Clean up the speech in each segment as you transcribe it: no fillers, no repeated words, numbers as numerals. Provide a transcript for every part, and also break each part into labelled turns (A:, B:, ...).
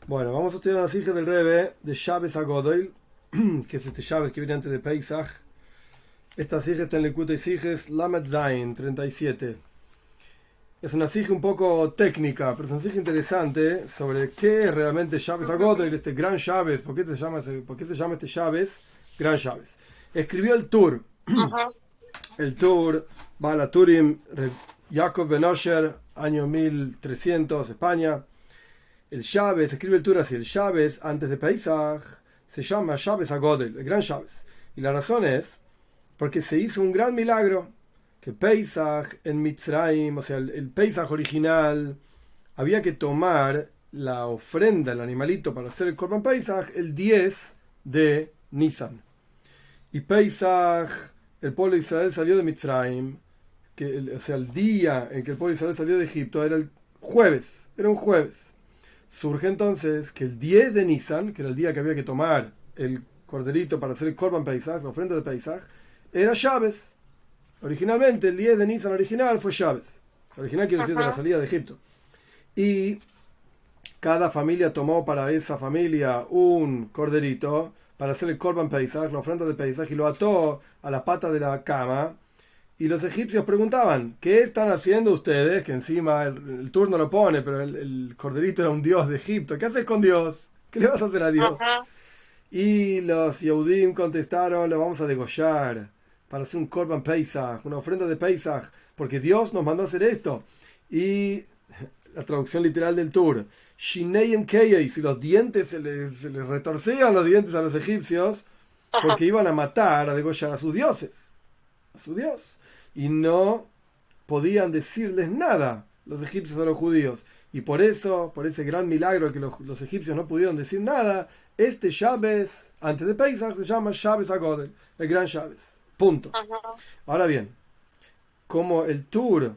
A: Bueno, vamos a estudiar la sija del Rebbe de Shabbos Agodoil, que es este Shabbos que viene antes de Pesach. Esta sija está en Likutei Sijes Lamed Zayin 37. Es una sija un poco técnica, pero es una sija interesante sobre qué es realmente Shabbos Agodoil, este gran Shabbos. ¿Por qué se llama este Shabbos Gran Shabbos? Escribió el Tur.
B: Ajá,
A: El Tur, Bala Turim, Jacob Ben Osher, año 1300, España. El Shabbos, escribe el Tur así, el Shabbos antes de Pesach se llama Shabbos Agodel, el gran Shabbos. Y la razón es porque se hizo un gran milagro, que Pesach en Mitzrayim, o sea, el Pesach original, había que tomar la ofrenda, el animalito para hacer el Korban Pesach el 10 de Nisan. Y Pesach, el pueblo de Israel salió de Mitzrayim, o sea, el día en que el pueblo de Israel salió de Egipto era el jueves, era un jueves. Surge entonces que el 10 de Nisan, que era el día que había que tomar el corderito para hacer el Korban Pesach, la ofrenda de Pesach, era Shabbos. Originalmente, el 10 de Nisan original fue Shabbos. Original quiere decir de la
B: ajá,
A: salida de Egipto. Y cada familia tomó para esa familia un corderito para hacer el Korban Pesach, la ofrenda de Pesach, y lo ató a la pata de la cama. Y los egipcios preguntaban, ¿qué están haciendo ustedes? Que encima el turno lo pone, pero el corderito era un dios de Egipto. ¿Qué haces con Dios? ¿Qué le vas a hacer a Dios?
B: ajá,
A: Y los Yehudim contestaron, lo vamos a degollar para hacer un Korban Pesach, una ofrenda de Pesach, porque Dios nos mandó a hacer esto. Y la traducción literal del Tur, Shineyem Keyei, si los dientes se les retorcían los dientes a los egipcios,
B: ajá,
A: porque iban a matar, a degollar a sus dioses, a su Dios. Y no podían decirles nada los egipcios a los judíos. Y por eso, por ese gran milagro que los egipcios no pudieron decir nada, este Shabbos, antes de Pesach, se llama Shabbos Agodel, el gran Shabbos. Punto.
B: ajá,
A: Ahora bien, como el Tur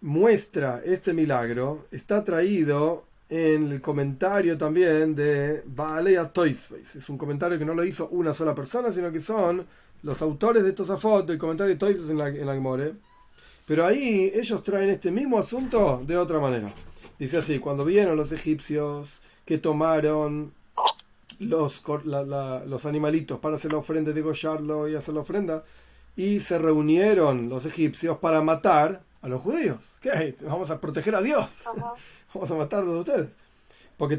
A: muestra este milagro, está traído en el comentario también de Baalei Toisveis. Es un comentario que no lo hizo una sola persona, sino que son los autores de Tosafot, del comentario de Toisveis en la Gemore. Pero ahí ellos traen este mismo asunto de otra manera. Dice así, cuando vieron los egipcios que tomaron los animalitos para hacer la ofrenda, degollarlo y hacer la ofrenda, y se reunieron los egipcios para matar a los judíos. ¿Qué? Vamos a proteger a Dios.
B: ajá,
A: Vamos a matarlos a ustedes. Porque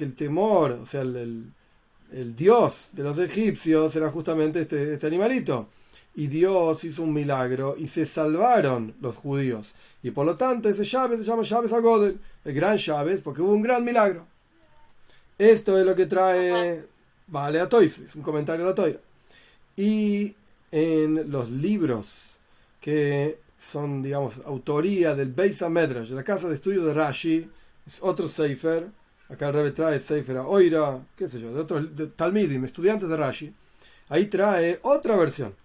A: el temor, o sea, el dios de los egipcios era justamente este animalito. Y Dios hizo un milagro y se salvaron los judíos. Y por lo tanto ese Shabbos se llama Shabbos Agodel, el gran Shabbos, porque hubo un gran milagro. Esto es lo que
B: ajá,
A: trae Vale a Toisves, un comentario de la Toira. Y en los libros que son, digamos, autoría del Beis HaMedrash, de la casa de estudio de Rashi, es otro Sefer. Acá el Rebbe trae Sefer a Oira, qué sé yo, de otros Talmidim, estudiantes de Rashi. Ahí trae otra versión.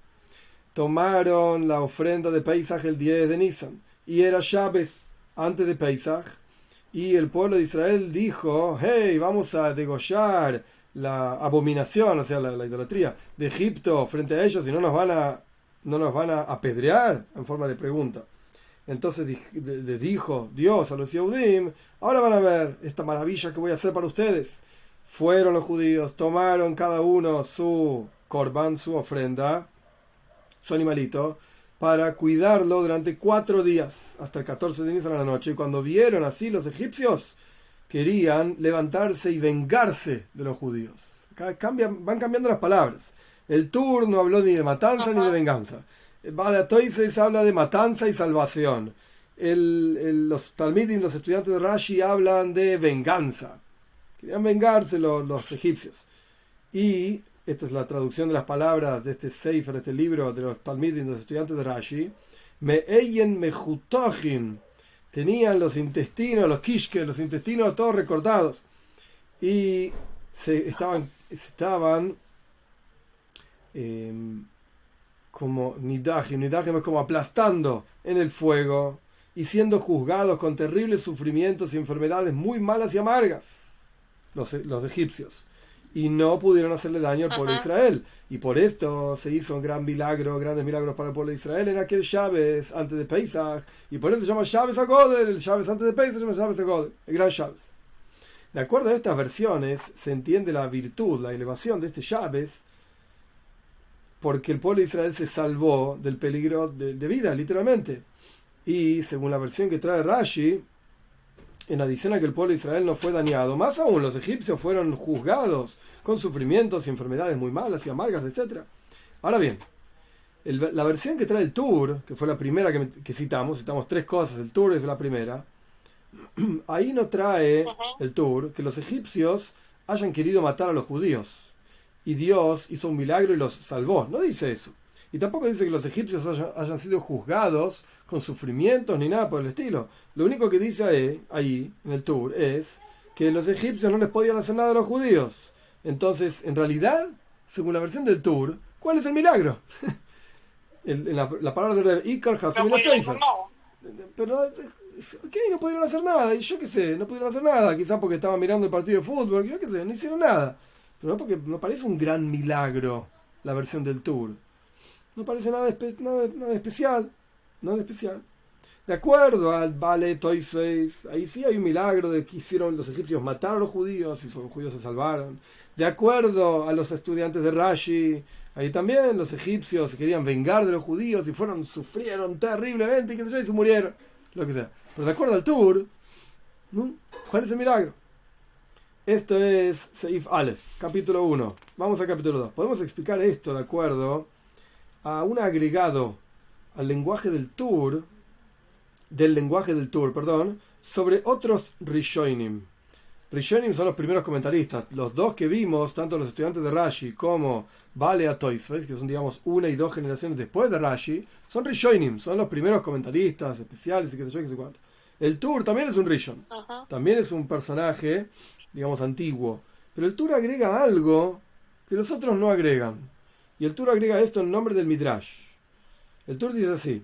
A: Tomaron la ofrenda de Pesach el 10 de Nisan y era Shabbos antes de Pesach, y el pueblo de Israel dijo, hey, vamos a degollar la abominación, o sea, la idolatría de Egipto frente a ellos y no nos van a apedrear, en forma de pregunta. Entonces le dijo Dios a los Yehudim, ahora van a ver esta maravilla que voy a hacer para ustedes. Fueron los judíos, tomaron cada uno su korban, su ofrenda, su animalito, para cuidarlo durante 4 días, hasta el 14 de Nisan a la noche. Y cuando vieron así los egipcios, querían levantarse y vengarse de los judíos. Van cambiando las palabras. El Tur no habló ni de matanza ni de
B: ajá,
A: venganza. Balatoises habla de matanza y salvación. Los Talmidim, los estudiantes de Rashi, hablan de venganza. Querían vengarse los egipcios. Y esta es la traducción de las palabras de este Sefer, de este libro de los Talmidim, de los estudiantes de Rashi. Me'eyen mejutochin. Tenían los intestinos, los kishke, los intestinos todos recortados. Y estaban eh, como nidajim es como aplastando en el fuego y siendo juzgados con terribles sufrimientos y enfermedades muy malas y amargas, los egipcios. Y no pudieron hacerle daño al pueblo de
B: ajá,
A: Israel. Y por esto se hizo un gran milagro, grandes milagros para el pueblo de Israel en aquel Shabbos antes de Pesach. Y por eso se llama Shabbos Agodel. El Shabbos antes de Pesach se llama Shabbos Agodel, el gran Shabbos. De acuerdo a estas versiones, se entiende la virtud, la elevación de este Shabes, porque el pueblo de Israel se salvó del peligro de vida, literalmente. Y según la versión que trae Rashi, en adición a que el pueblo de Israel no fue dañado, más aún los egipcios fueron juzgados con sufrimientos y enfermedades muy malas y amargas, etc. Ahora bien, la versión que trae el Tur, que fue la primera que citamos tres cosas, el Tur es la primera, ahí no trae el Tur que los egipcios hayan querido matar a los judíos y Dios hizo un milagro y los salvó. No dice eso. Y tampoco dice que los egipcios hayan sido juzgados con sufrimientos ni nada por el estilo. Lo único que dice ahí en el Tur es que los egipcios no les podían hacer nada a los judíos. Entonces, en realidad, según la versión del Tur, ¿cuál es el milagro? La palabra de Ikar Hasim la Seifer. Pero, ¿qué? No pudieron hacer nada. Y yo qué sé, no pudieron hacer nada. Quizás porque estaban mirando el partido de fútbol. Yo qué sé, no hicieron nada. Pero no porque no parece un gran milagro la versión del Tur. No parece nada especial. Nada especial. De acuerdo al Bale Toiseis, ahí sí hay un milagro de que hicieron los egipcios matar a los judíos y los judíos se salvaron. De acuerdo a los estudiantes de Rashi, ahí también los egipcios se querían vengar de los judíos y sufrieron terriblemente y se murieron. Lo que sea. Pero de acuerdo al Tur, ¿no? ¿Cuál es el milagro? Esto es Seif Aleph, capítulo 1. Vamos al capítulo 2. Podemos explicar esto de acuerdo a un agregado al lenguaje del Tur, sobre otros Rishonim. Rishonim son los primeros comentaristas. Los dos que vimos, tanto los estudiantes de Rashi como Bale a Toisves, que son, digamos, una y dos generaciones después de Rashi, son Rishonim, son los primeros comentaristas especiales y qué sé yo, qué sé cuánto. El Tur también es un Rishon, también es un personaje, digamos, antiguo. Pero el Tur agrega algo que los otros no agregan. Y el Tur agrega esto en nombre del Midrash. El Tur dice así: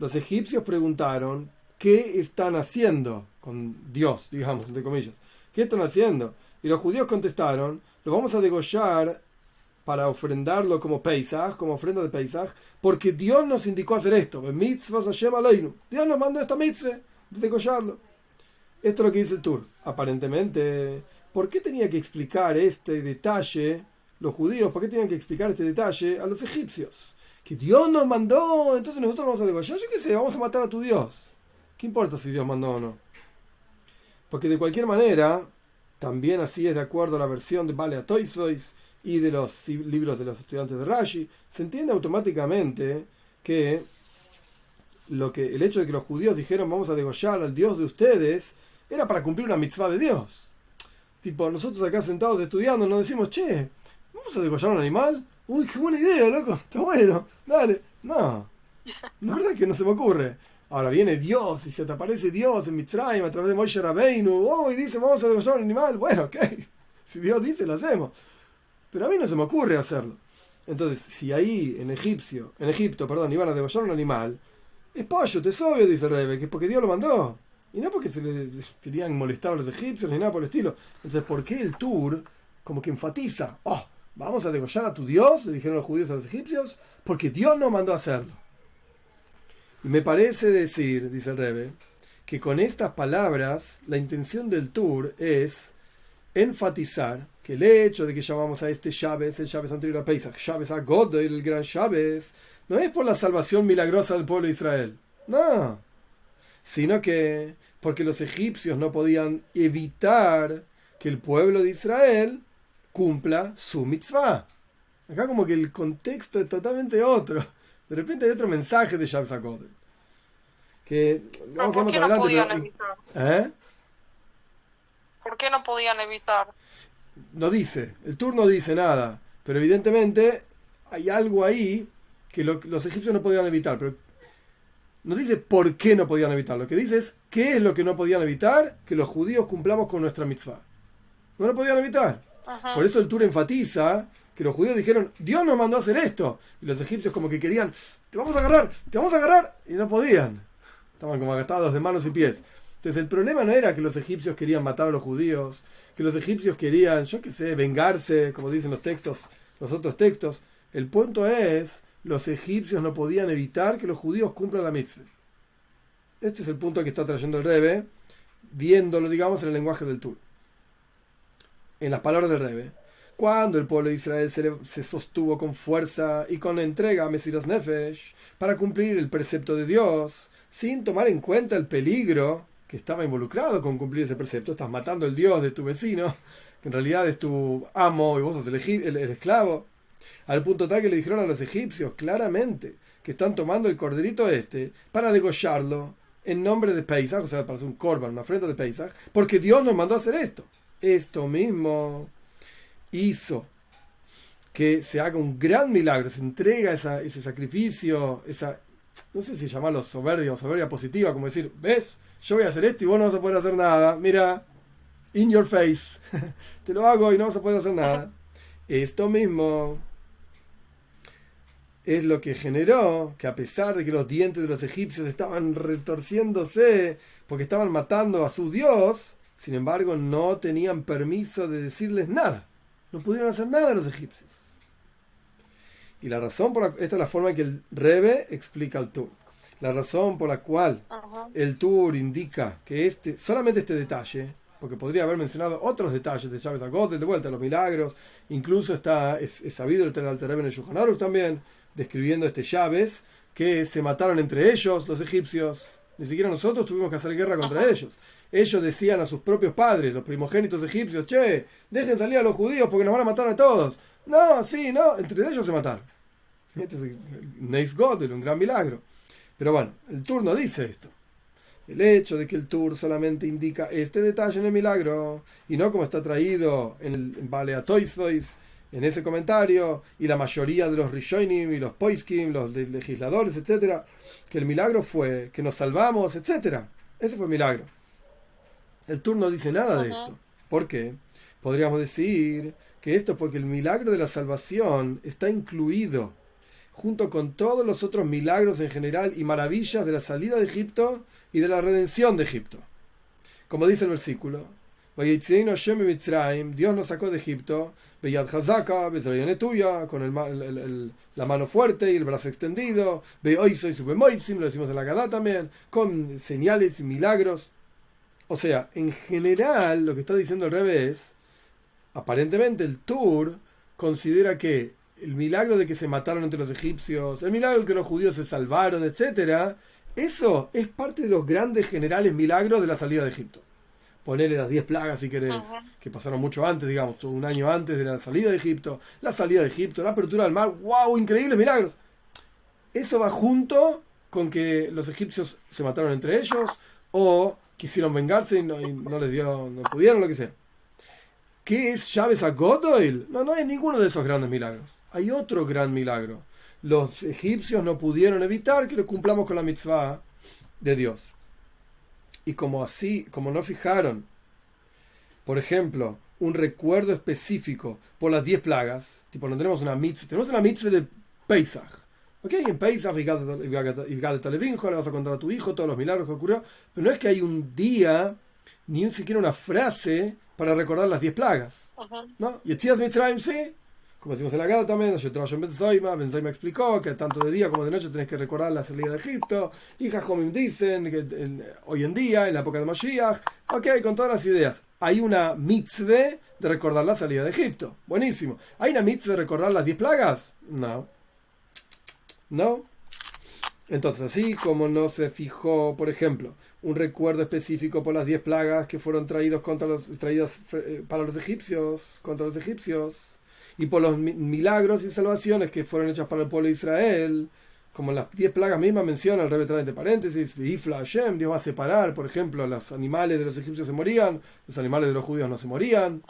A: los egipcios preguntaron ¿qué están haciendo con Dios, digamos, entre comillas? ¿Qué están haciendo? Y los judíos contestaron: lo vamos a degollar para ofrendarlo como Pesach, como ofrenda de Pesach, porque Dios nos indicó hacer esto. Dios nos mandó esta mitzvah de degollarlo. Esto es lo que dice el Tur. Aparentemente, ¿por qué tenía que explicar este detalle los judíos? ¿Por qué tenían que explicar este detalle a los egipcios? Que Dios nos mandó, entonces nosotros vamos a degollar. Yo qué sé, vamos a matar a tu Dios. ¿Qué importa si Dios mandó o no? Porque de cualquier manera, también así es de acuerdo a la versión de Bale a Toisves y de los libros de los estudiantes de Rashi, se entiende automáticamente que el hecho de que los judíos dijeron vamos a degollar al Dios de ustedes era para cumplir una mitzvah de Dios. Tipo, nosotros acá sentados estudiando nos decimos, che, ¿vamos a degollar a un animal? Uy, qué buena idea, loco, está bueno, dale. No, la verdad es que no se me ocurre. Ahora viene Dios y se te aparece Dios en Mitzrayim a través de Moshe Rabbeinu, y dice vamos a degollar a un animal. Bueno, ok, si Dios dice lo hacemos. Pero a mí no se me ocurre hacerlo. Entonces, si ahí en Egipto, iban a degollar un animal, es pollo, es obvio, dice Rebe, que es porque Dios lo mandó. Y no porque se les querían molestar a los egipcios ni nada por el estilo. Entonces, ¿por qué el Tur como que enfatiza? ¿Vamos a degollar a tu Dios? Le dijeron los judíos a los egipcios, porque Dios nos mandó a hacerlo. Y me parece decir, dice el Rebe, que con estas palabras la intención del Tur es enfatizar que el hecho de que llamamos a este Shabes, el Shabes anterior a Pesach, Shabes HaGodel, el gran Shabes, no es por la salvación milagrosa del pueblo de Israel, no, sino que porque los egipcios no podían evitar que el pueblo de Israel cumpla su mitzvah. Acá como que el contexto es totalmente otro. De repente hay otro mensaje de Shabes HaGodel que vamos a ver más adelante.
B: ¿Por qué no podían evitar? ¿Por qué no podían evitar?
A: No dice, el Tur no dice nada, pero evidentemente hay algo ahí que los egipcios no podían evitar, pero no dice por qué no podían evitar, lo que dice es qué es lo que no podían evitar, que los judíos cumplamos con nuestra mitzvah. No lo podían evitar. Por eso el Tur enfatiza que los judíos dijeron, Dios nos mandó a hacer esto, y los egipcios como que querían, te vamos a agarrar, y no podían. Estaban como agastados de manos y pies. Entonces el problema no era que los egipcios querían matar a los judíos, que los egipcios querían, yo qué sé, vengarse, como dicen los otros textos. El punto es, los egipcios no podían evitar que los judíos cumplan la mitzvah. Este es el punto que está trayendo el Rebe, viéndolo, digamos, en el lenguaje del Tur. en las palabras del Rebbe, cuando el pueblo de Israel se sostuvo con fuerza y con entrega a Mesiras Nefesh para cumplir el precepto de Dios, sin tomar en cuenta el peligro que estaba involucrado con cumplir ese precepto. Estás matando al Dios de tu vecino, que en realidad es tu amo y vos sos el esclavo, al punto tal que le dijeron a los egipcios claramente que están tomando el corderito para degollarlo en nombre de Pesach, o sea, para hacer un korban, una ofrenda de Pesach, porque Dios nos mandó a hacer esto. Esto mismo hizo que se haga un gran milagro, se entrega ese sacrificio, no sé si llamarlo soberbia o soberbia positiva, como decir, ¿ves? Yo voy a hacer esto y vos no vas a poder hacer nada. Mira, in your face. Te lo hago y no vas a poder hacer nada. Esto mismo es lo que generó que, a pesar de que los dientes de los egipcios estaban retorciéndose porque estaban matando a su Dios, sin embargo no tenían permiso de decirles nada. No pudieron hacer nada los egipcios. Y la razón esta es la forma en que el Rebbe explica el Tur. La razón por la cual el Tur indica que solamente este detalle, porque podría haber mencionado otros detalles de Shabbat HaGodel, de vuelta, los milagros, incluso es sabido el Rebbe en el Shulchan Aruch también, describiendo Shabbat, que se mataron entre ellos los egipcios. Ni siquiera nosotros tuvimos que hacer guerra contra ellos. Ellos decían a sus propios padres, los primogénitos egipcios, che, dejen salir a los judíos porque nos van a matar a todos. No, sí, no, entre ellos se mataron. Este es el Neis Godel, un gran milagro. Pero bueno, el Tur no dice esto. El hecho de que el Tur solamente indica este detalle en el milagro, y no como está traído en Balea Toisvois, en ese comentario, y la mayoría de los Rishonim y los Poiskim, los legisladores, etcétera, que el milagro fue que nos salvamos, etcétera. Ese fue el milagro. El Tur no dice nada de esto. ¿Por qué? Podríamos decir que esto es porque el milagro de la salvación está incluido junto con todos los otros milagros en general y maravillas de la salida de Egipto y de la redención de Egipto. Como dice el versículo, Dios nos sacó de Egipto, con la mano fuerte y el brazo extendido, lo decimos en la Gadá también, con señales y milagros. O sea, en general, lo que está diciendo el Rebbe es, aparentemente el Tur considera que el milagro de que se mataron entre los egipcios, el milagro de que los judíos se salvaron, etcétera, eso es parte de los grandes generales milagros de la salida de Egipto. Ponerle las 10 plagas si querés, que pasaron mucho antes, digamos, un año antes de la salida de Egipto, la apertura del mar, ¡wow! Increíbles milagros. Eso va junto con que los egipcios se mataron entre ellos, o quisieron vengarse y no les dio, no pudieron, lo que sea. ¿Qué es Shabbat HaGodel? No es ninguno de esos grandes milagros. Hay otro gran milagro. Los egipcios no pudieron evitar que lo cumplamos con la mitzvah de Dios. Y como no fijaron, por ejemplo, un recuerdo específico por las 10 plagas, tipo, no tenemos una mitzvah de Pesach. ¿Ok? En Pesach, y le vas a contar a tu hijo todos los milagros que ocurrió, pero no es que hay un día, ni siquiera una frase para recordar las 10 plagas. ¿No? Y Yetziat Mitzrayim sí, como decimos en la Gada también, Ben Zoima explicó que tanto de día como de noche tenés que recordar la salida de Egipto, y Jajomim dicen que hoy en día, en la época de Mashiach, ok, con todas las ideas, hay una mitzvah de recordar la salida de Egipto, buenísimo. ¿Hay una mitzvah de recordar las 10 plagas? No. Entonces, así como no se fijó, por ejemplo, un recuerdo específico por las 10 plagas que fueron traídas para los egipcios, contra los egipcios, y por los milagros y salvaciones que fueron hechas para el pueblo de Israel, como las 10 plagas mismas menciona el Rebbe trae entre paréntesis, V'ifla Hashem, Dios va a separar, por ejemplo, los animales de los egipcios se morían, los animales de los judíos no se morían,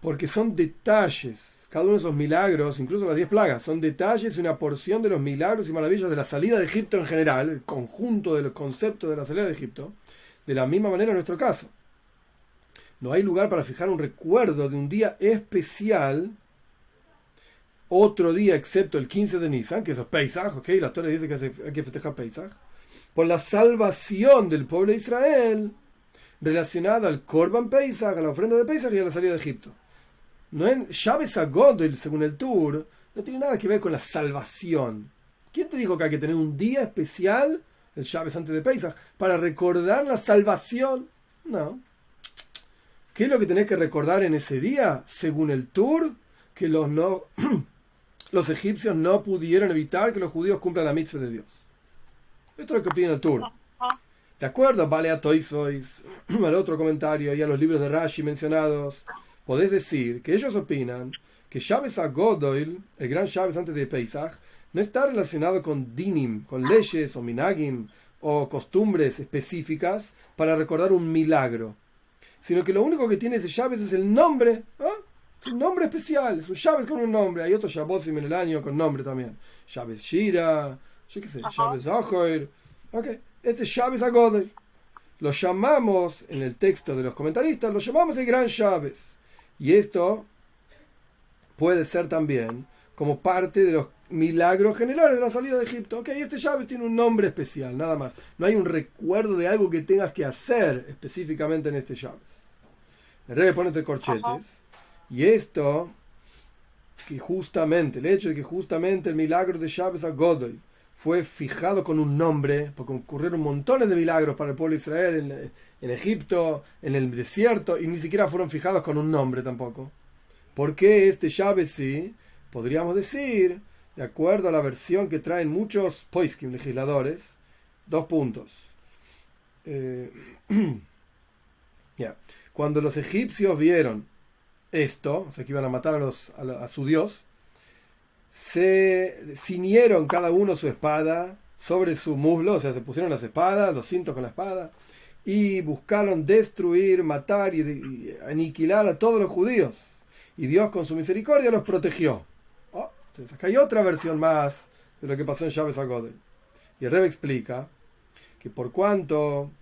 A: porque son detalles. Cada uno de esos milagros, incluso las 10 plagas, son detalles y una porción de los milagros y maravillas de la salida de Egipto en general, el conjunto de los conceptos de la salida de Egipto, de la misma manera en nuestro caso. No hay lugar para fijar un recuerdo de un día especial, otro día excepto el 15 de Nisan, que eso es Pesach, ¿ok? La Torah dice que hay que festejar Pesach, por la salvación del pueblo de Israel, relacionada al Korban Pesach, a la ofrenda de Pesach y a la salida de Egipto. No en Shabbat HaGodel, según el Tur, no tiene nada que ver con la salvación. ¿Quién te dijo que hay que tener un día especial, el Shabbat antes de Pesach, para recordar la salvación? No. ¿Qué es lo que tenés que recordar en ese día? Según el Tur, que los egipcios no pudieron evitar que los judíos cumplan la mitzvah de Dios. Esto es lo que opina el Tur. De acuerdo, vale a Toisois, al otro comentario y a los libros de Rashi mencionados, podés decir que ellos opinan que Shabbos HaGodoil, el gran Shabbos antes de Pesach, no está relacionado con dinim, con leyes o minagim o costumbres específicas para recordar un milagro, sino que lo único que tiene ese Shabbos es el nombre. Es un nombre especial, es un Shabbos con un nombre. Hay otros Shabbosim en el año con nombre también. Shabbos Shira, yo qué sé, Shabbos Achoir. Ok, este Shabbos HaGodoil lo llamamos, en el texto de los comentaristas, lo llamamos el gran Shabbos. Y esto puede ser también como parte de los milagros generales de la salida de Egipto. Ok, este Shabbos tiene un nombre especial, nada más. No hay un recuerdo de algo que tengas que hacer específicamente en este Shabbos. El rey pone entre corchetes. Y esto, que justamente, el hecho de que justamente el milagro de Shabbos HaGodoil fue fijado con un nombre, porque ocurrieron montones de milagros para el pueblo de Israel en Egipto, en el desierto, y ni siquiera fueron fijados con un nombre tampoco. ¿Por qué este Shabbos sí? Podríamos decir, de acuerdo a la versión que traen muchos poiskim, legisladores, 2 puntos. Cuando los egipcios vieron esto, o sea que iban a matar a su Dios, se ciñeron cada uno su espada sobre su muslo, o sea, se pusieron las espadas, los cintos con la espada, y buscaron destruir, matar y aniquilar a todos los judíos. Y Dios con su misericordia los protegió. Entonces acá hay otra versión más de lo que pasó en Shabbos HaGodoil. Y el Rebbe explica que por cuanto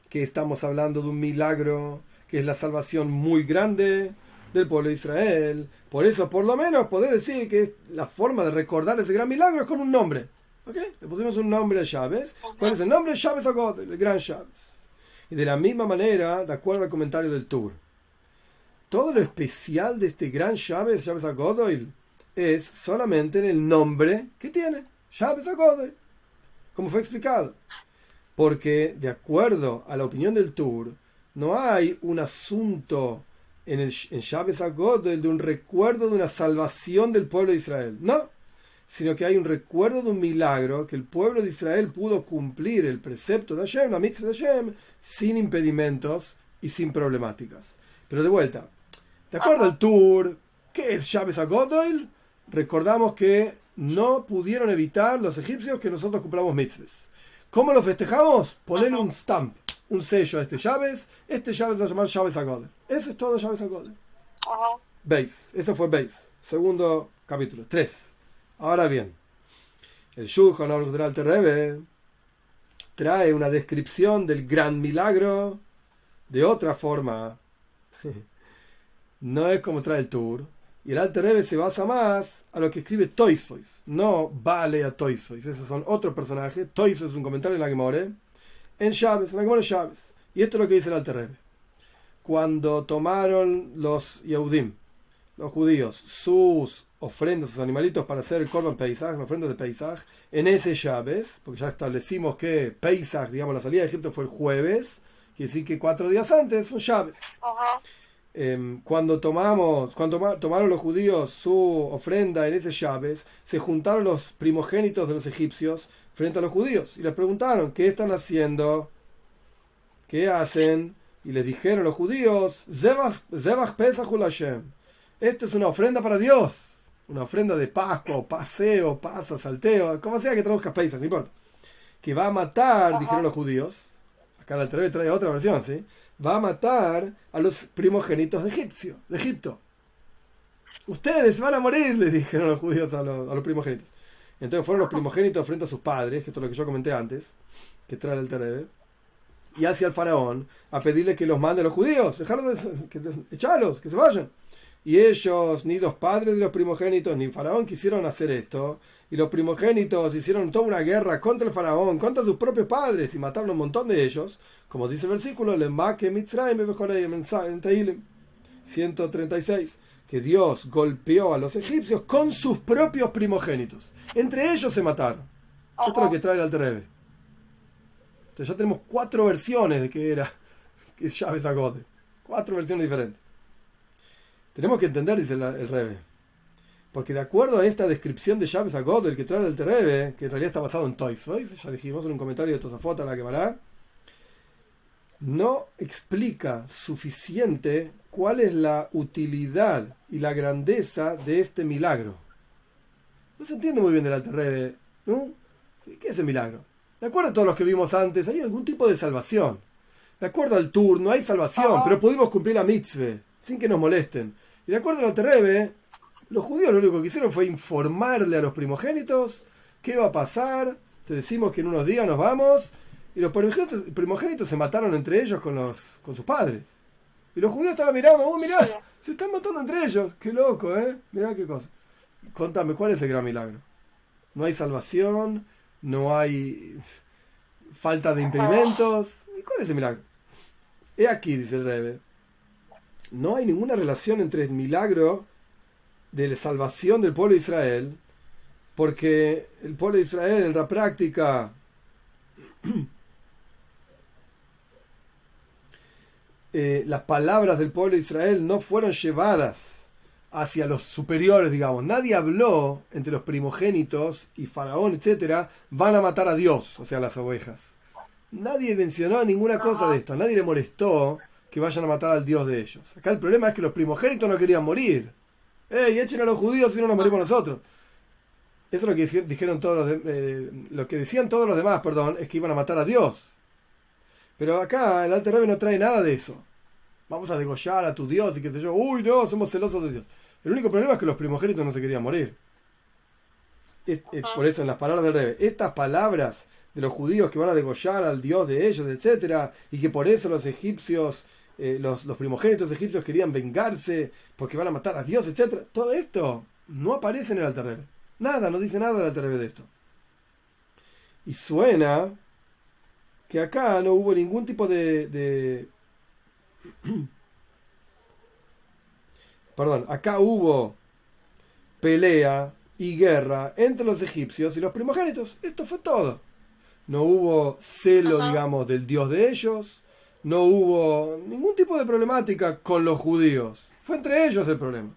A: que estamos hablando de un milagro que es la salvación muy grande del pueblo de Israel, por eso por lo menos podés decir que es la forma de recordar ese gran milagro es con un nombre. ¿Ok? Le pusimos un nombre a Shabbos. ¿Cuál es el nombre? Shabbos HaGodoil, el gran Shabbos. Y de la misma manera, de acuerdo al comentario del Tur, todo lo especial de este gran Shabbos, Shabbos HaGodoil, es solamente en el nombre que tiene, Shabbos HaGodoil, como fue explicado. Porque, de acuerdo a la opinión del Tur, no hay un asunto en Shabbos HaGodoil de un recuerdo de una salvación del pueblo de Israel. No, sino que hay un recuerdo de un milagro que el pueblo de Israel pudo cumplir el precepto de Hashem, la mitzvah de Hashem, sin impedimentos y sin problemáticas. Pero de vuelta, de acuerdo al Tur, ¿qué es Shabbos HaGodoil? Recordamos que no pudieron evitar los egipcios que nosotros cumplamos mitzvahs. ¿Cómo lo festejamos? Ponerle un stamp, un sello a este Shabbos. Este Shabbos se va a llamar Shabbos HaGodoil. Eso es todo Shabbos HaGodoil. Beis. Eso fue Beis. Segundo capítulo. 3. Ahora bien, el Shulchan Aruch del Alter Rebbe trae una descripción del gran milagro de otra forma. No es como trae el Tur. Y el Alter Rebbe se basa más a lo que escribe Toisois. No vale a Toisois. Esos son otros personajes. Toisois es un comentario en la Gemara. En Shabbos, en la Gemara Shabbos. Y esto es lo que dice el Alter Rebbe. Cuando tomaron los Yehudim, los judíos, sus ofrendas, sus animalitos para hacer el Korban Pesach, las ofrendas de Pesach, en ese Shabbos, porque ya establecimos que Pesach, digamos, la salida de Egipto fue el jueves, quiere decir que 4 días antes fue Shabbos. Cuando tomaron los judíos su ofrenda en ese Shabbos, se juntaron los primogénitos de los egipcios frente a los judíos y les preguntaron, ¿qué están haciendo? ¿Qué hacen? Y les dijeron los judíos, Zebach Pesach ul Hashem. Esto es una ofrenda para Dios, una ofrenda de Pascua, o paseo, pasa, salteo, como sea que traduzca Pesach, no importa. Que va a matar, dijeron los judíos. Acá la Torá trae otra versión, ¿sí? Va a matar a los primogénitos de Egipto. Ustedes van a morir, les dijeron los judíos a los primogénitos. Entonces fueron los primogénitos frente a sus padres, que esto es lo que yo comenté antes, que trae el Rebbe, y hacia el faraón a pedirle que los mande a los judíos, echalos, que se vayan. Y ellos, ni los padres de los primogénitos, ni el faraón quisieron hacer esto, y los primogénitos hicieron toda una guerra contra el faraón, contra sus propios padres, y mataron un montón de ellos, como dice el versículo, en Tehillim 136, que Dios golpeó a los egipcios con sus propios primogénitos. Entre ellos se mataron. Esto es lo que trae el Alter Rebbe. Entonces ya tenemos 4 versiones de que es Shabbos HaGodoil. 4 versiones diferentes. Tenemos que entender, dice el Rebbe, porque de acuerdo a esta descripción de Shabbos Agod, el que trae el Rebbe, que en realidad está basado en Toysvois, ya dijimos en un comentario de Tosafot a la Gemara, no explica suficiente cuál es la utilidad y la grandeza de este milagro. No se entiende muy bien del Alter Rebbe, ¿no? ¿Qué es el milagro? De acuerdo a todos los que vimos antes, hay algún tipo de salvación. De acuerdo al Tur, no hay salvación, pero pudimos cumplir la mitzvah sin que nos molesten. Y de acuerdo al Alter Rebbe, los judíos lo único que hicieron fue informarle a los primogénitos qué va a pasar. Te decimos que en unos días nos vamos. Y los primogénitos se mataron entre ellos con sus padres. Y los judíos estaban mirando, mirá, se están matando entre ellos. Qué loco, mirá qué cosa. Contame, ¿cuál es el gran milagro? No hay salvación, no hay falta de impedimentos. ¿Y cuál es el milagro? He aquí, dice el Rebbe, no hay ninguna relación entre el milagro de la salvación del pueblo de Israel, porque el pueblo de Israel en la práctica las palabras del pueblo de Israel no fueron llevadas hacia los superiores, digamos. Nadie habló entre los primogénitos y Faraón, etcétera, van a matar a Dios, o sea, las ovejas. Nadie mencionó ninguna cosa de esto. Nadie le molestó que vayan a matar al Dios de ellos. Acá el problema es que los primogénitos no querían morir. ¡Ey, echen a los judíos si no nos morimos nosotros! Eso es lo que dijeron lo que decían todos los demás, es que iban a matar a Dios. Pero acá el Alter Rebbe no trae nada de eso. Vamos a degollar a tu Dios y qué sé yo. Uy, no, somos celosos de Dios. El único problema es que los primogénitos no se querían morir. Por eso, en las palabras del Rebbe, estas palabras de los judíos que van a degollar al Dios de ellos, etcétera, y que por eso los egipcios, los primogénitos egipcios querían vengarse porque van a matar a Dios, etcétera, todo esto no aparece en el Alter Rebbe. Nada, no dice nada el Alter Rebbe de esto. Y suena que acá no hubo ningún tipo Perdón, acá hubo pelea y guerra entre los egipcios y los primogénitos. Esto fue todo. No hubo celo, digamos, del Dios de ellos. No hubo ningún tipo de problemática con los judíos. Fue entre ellos el problema.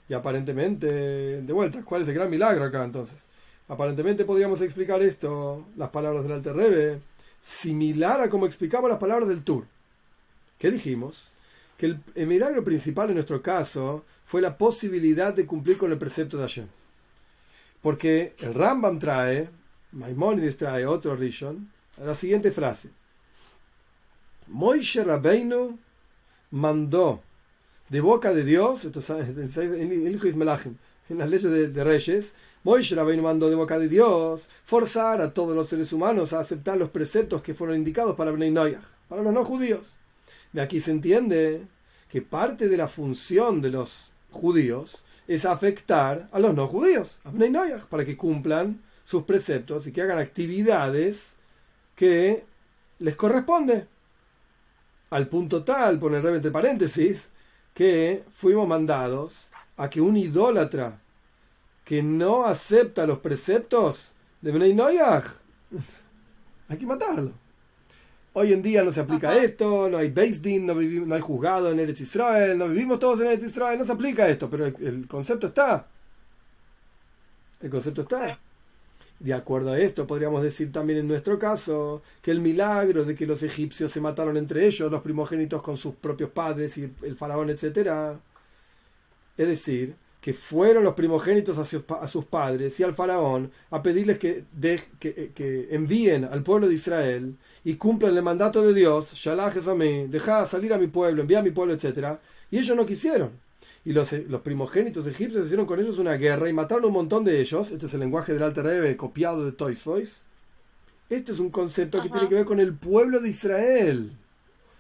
A: Y aparentemente, de vuelta, ¿cuál es el gran milagro acá entonces? Aparentemente podríamos explicar esto, las palabras del Alter Rebbe, similar a como explicamos las palabras del Tur. ¿Qué dijimos? Que el milagro principal en nuestro caso fue la posibilidad de cumplir con el precepto de Hashem. Porque el Rambam trae, Maimónides trae otro Rishon, la siguiente frase. Moishe Rabbeinu mandó de boca de Dios, esto es en Hijo Ismelachem, en las leyes de Reyes, Moishe Rabbeinu mandó de boca de Dios forzar a todos los seres humanos a aceptar los preceptos que fueron indicados para Bnei Noach, para los no judíos. De aquí se entiende que parte de la función de los judíos es afectar a los no judíos, a Bnei Noach, para que cumplan sus preceptos y que hagan actividades que les corresponde. Al punto tal, pone el Rebbe entre paréntesis, que fuimos mandados a que un idólatra que no acepta los preceptos de Bnei Noach, hay que matarlo. Hoy en día no se aplica esto, no hay Beis Din, no hay juzgado en Eretz Israel, no vivimos todos en Eretz Israel, no se aplica esto, pero el concepto está. El concepto está. De acuerdo a esto, podríamos decir también en nuestro caso que el milagro de que los egipcios se mataron entre ellos, los primogénitos con sus propios padres y el faraón, etcétera, es decir, que fueron los primogénitos a sus padres y al faraón a pedirles que envíen al pueblo de Israel y cumplan el mandato de Dios, Shalajes a mí, deja salir a mi pueblo, envía a mi pueblo, etcétera, y ellos no quisieron. Y los primogénitos egipcios hicieron con ellos una guerra y mataron un montón de ellos. Este es el lenguaje del Alter Rebbe copiado de Toysvois. Este es un concepto que tiene que ver con el pueblo de Israel.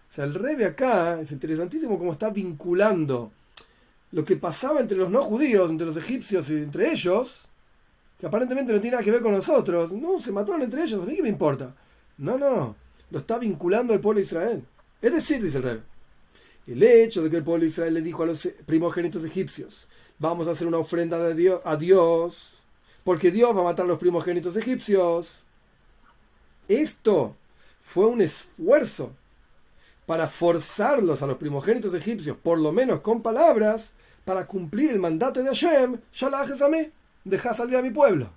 A: O sea, el Rebbe acá es interesantísimo cómo está vinculando lo que pasaba entre los no judíos, entre los egipcios y entre ellos, que aparentemente no tiene nada que ver con nosotros. No, se mataron entre ellos, a mí qué me importa. No, lo está vinculando al pueblo de Israel. Es decir, dice el Rebbe, el hecho de que el pueblo de Israel le dijo a los primogénitos egipcios, vamos a hacer una ofrenda a Dios, porque Dios va a matar a los primogénitos egipcios. Esto fue un esfuerzo para forzarlos a los primogénitos egipcios, por lo menos con palabras, para cumplir el mandato de Hashem, ya la haces a mí, deja salir a mi pueblo.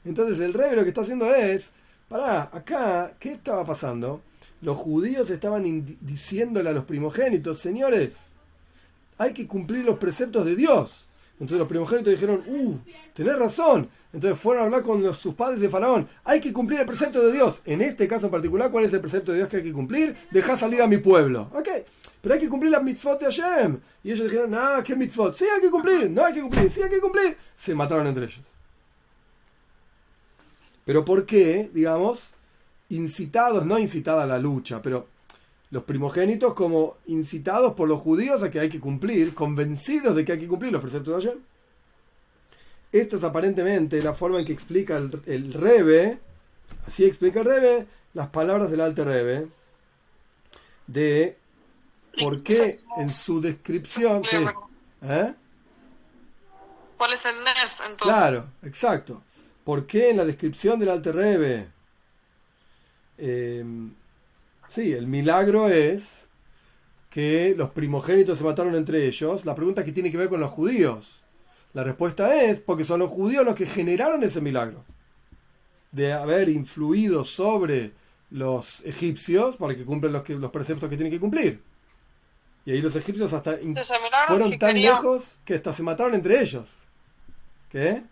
A: Entonces el Rebbe lo que está haciendo es, acá, ¿qué estaba pasando? Los judíos estaban diciéndole a los primogénitos, señores, hay que cumplir los preceptos de Dios. Entonces los primogénitos dijeron, tenés razón. Entonces fueron a hablar con sus padres de Faraón, hay que cumplir el precepto de Dios. En este caso en particular, ¿cuál es el precepto de Dios que hay que cumplir? Deja salir a mi pueblo. Ok, pero hay que cumplir las mitzvot de Hashem. Y ellos dijeron, ¿qué mitzvot? Sí, hay que cumplir, no hay que cumplir, sí, hay que cumplir. Se mataron entre ellos. Pero ¿por qué? Digamos, incitados, no incitada a la lucha, pero los primogénitos como incitados por los judíos a que hay que cumplir, convencidos de que hay que cumplir los preceptos de Hashem. Esta es aparentemente la forma en que explica el Rebbe, así explica el Rebbe, las palabras del Alter Rebbe, de por qué en su descripción... Sí,
B: ¿cuál es el Nes entonces?
A: Claro, exacto. ¿Por qué en la descripción del Alter Rebbe? Sí, el milagro es que los primogénitos se mataron entre ellos. La pregunta es que tiene que ver con los judíos. La respuesta es porque son los judíos los que generaron ese milagro. De haber influido sobre los egipcios para que cumplan los preceptos que tienen que cumplir. Y ahí los egipcios hasta fueron tan lejos que hasta se mataron entre ellos. ¿Qué?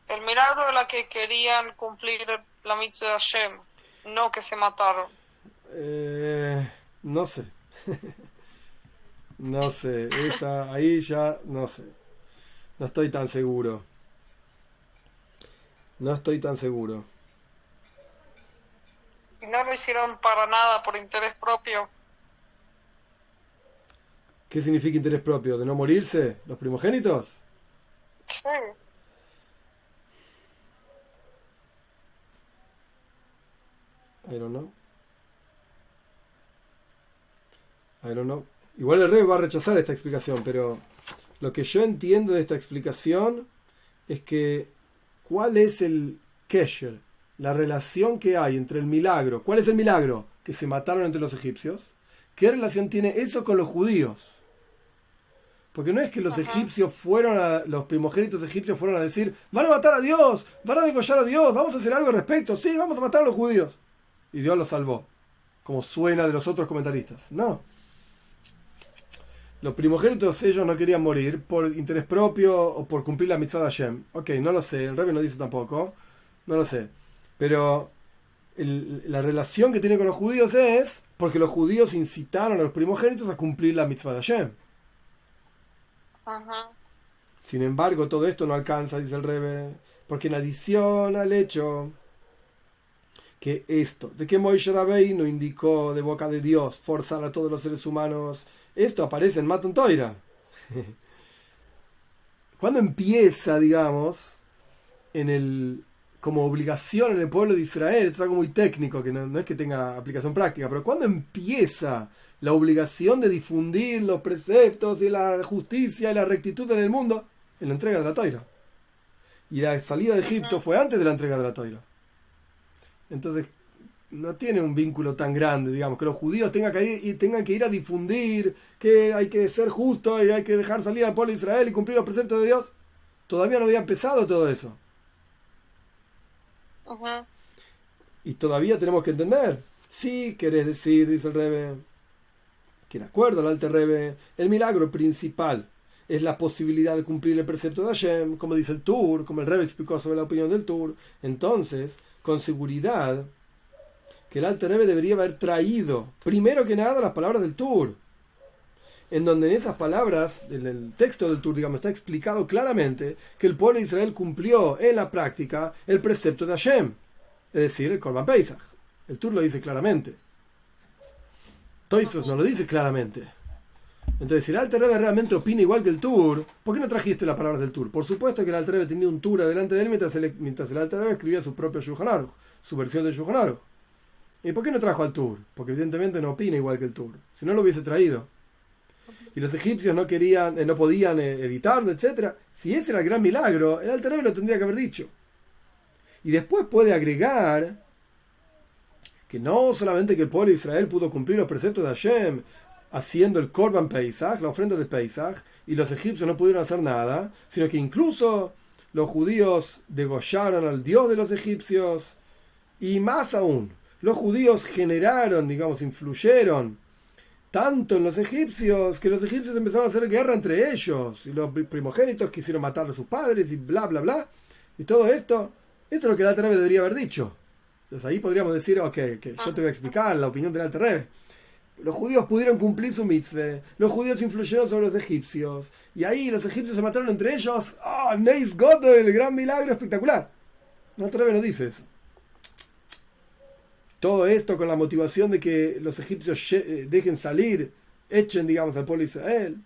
B: El milagro era que querían cumplir la mitzvah de Hashem, no que se mataron.
A: No sé. No sé. Ahí ya no sé. No estoy tan seguro. No estoy tan seguro.
B: Y no lo hicieron para nada por interés propio.
A: ¿Qué significa interés propio? ¿De no morirse los primogénitos?
B: Sí.
A: I don't know. Igual el rey va a rechazar esta explicación, pero lo que yo entiendo de esta explicación es que ¿cuál es el kesher? La relación que hay entre el milagro. ¿Cuál es el milagro? Que se mataron entre los egipcios. ¿Qué relación tiene eso con los judíos? Porque no es que los egipcios los primogénitos egipcios fueron a decir, van a matar a Dios, van a degollar a Dios, vamos a hacer algo al respecto, sí, vamos a matar a los judíos. Y Dios los salvó, como suena de los otros comentaristas. No. Los primogénitos, ellos no querían morir por interés propio o por cumplir la mitzvah de Hashem. Ok, no lo sé, el Rebbe no dice tampoco, no lo sé. Pero la relación que tiene con los judíos es porque los judíos incitaron a los primogénitos a cumplir la mitzvah de Hashem. Sin embargo, todo esto no alcanza, dice el Rebbe, porque en adición al hecho que esto, de que Moishe Rabbeinu indicó de boca de Dios forzar a todos los seres humanos, esto aparece en Matan Torah. Cuando empieza, digamos, como obligación en el pueblo de Israel, esto es algo muy técnico, que no es que tenga aplicación práctica, pero cuando empieza la obligación de difundir los preceptos y la justicia y la rectitud en el mundo, en la entrega de la Torah. Y la salida de Egipto fue antes de la entrega de la Torah. Entonces, no tiene un vínculo tan grande, digamos, que los judíos tengan que ir a difundir que hay que ser justo y hay que dejar salir al pueblo de Israel y cumplir los preceptos de Dios. Todavía no había empezado todo eso. Y todavía tenemos que entender. Sí, querés decir, dice el Rebbe, que de acuerdo al Alter Rebbe, el milagro principal es la posibilidad de cumplir el precepto de Hashem, como dice el Tur, como el Rebbe explicó sobre la opinión del Tur. Entonces, con seguridad, que el Alter Rebbe debería haber traído, primero que nada, las palabras del Tur, en donde en esas palabras, en el texto del Tur, digamos, está explicado claramente que el pueblo de Israel cumplió en la práctica el precepto de Hashem, es decir, el Korban Pesach. El Tur lo dice claramente. Toisos no lo dice claramente. Entonces, si el Alter Rebbe realmente opina igual que el Tur, ¿por qué no trajiste las palabras del Tur? Por supuesto que el Alter Rebbe tenía un Tur adelante de él mientras el Alter Rebbe escribía su propio Shulchan Aruch, su versión de Shulchan Aruch. ¿Y por qué no trajo al Tur? Porque evidentemente no opina igual que el Tur. Si no lo hubiese traído. Y los egipcios no podían evitarlo, etc. Si ese era el gran milagro, el Alter Rebbe lo tendría que haber dicho. Y después puede agregar que no solamente que el pueblo de Israel pudo cumplir los preceptos de Hashem haciendo el Korban Pesach, la ofrenda de Pesach, y los egipcios no pudieron hacer nada, sino que incluso los judíos degollaron al dios de los egipcios, y más aún, los judíos generaron, digamos, influyeron tanto en los egipcios, que los egipcios empezaron a hacer guerra entre ellos, y los primogénitos quisieron matar a sus padres, y bla, bla, bla, y todo esto es lo que el Alter Rebbe debería haber dicho. Entonces ahí podríamos decir, ok, que yo te voy a explicar la opinión del Alter Rebbe. Los judíos pudieron cumplir su mitzvah, los judíos influyeron sobre los egipcios, y ahí los egipcios se mataron entre ellos. ¡Ah, Neis Godel, el gran milagro espectacular! El Alter Rebbe no dice eso. Todo esto con la motivación de que los egipcios dejen salir, echen, digamos, al pueblo de Israel.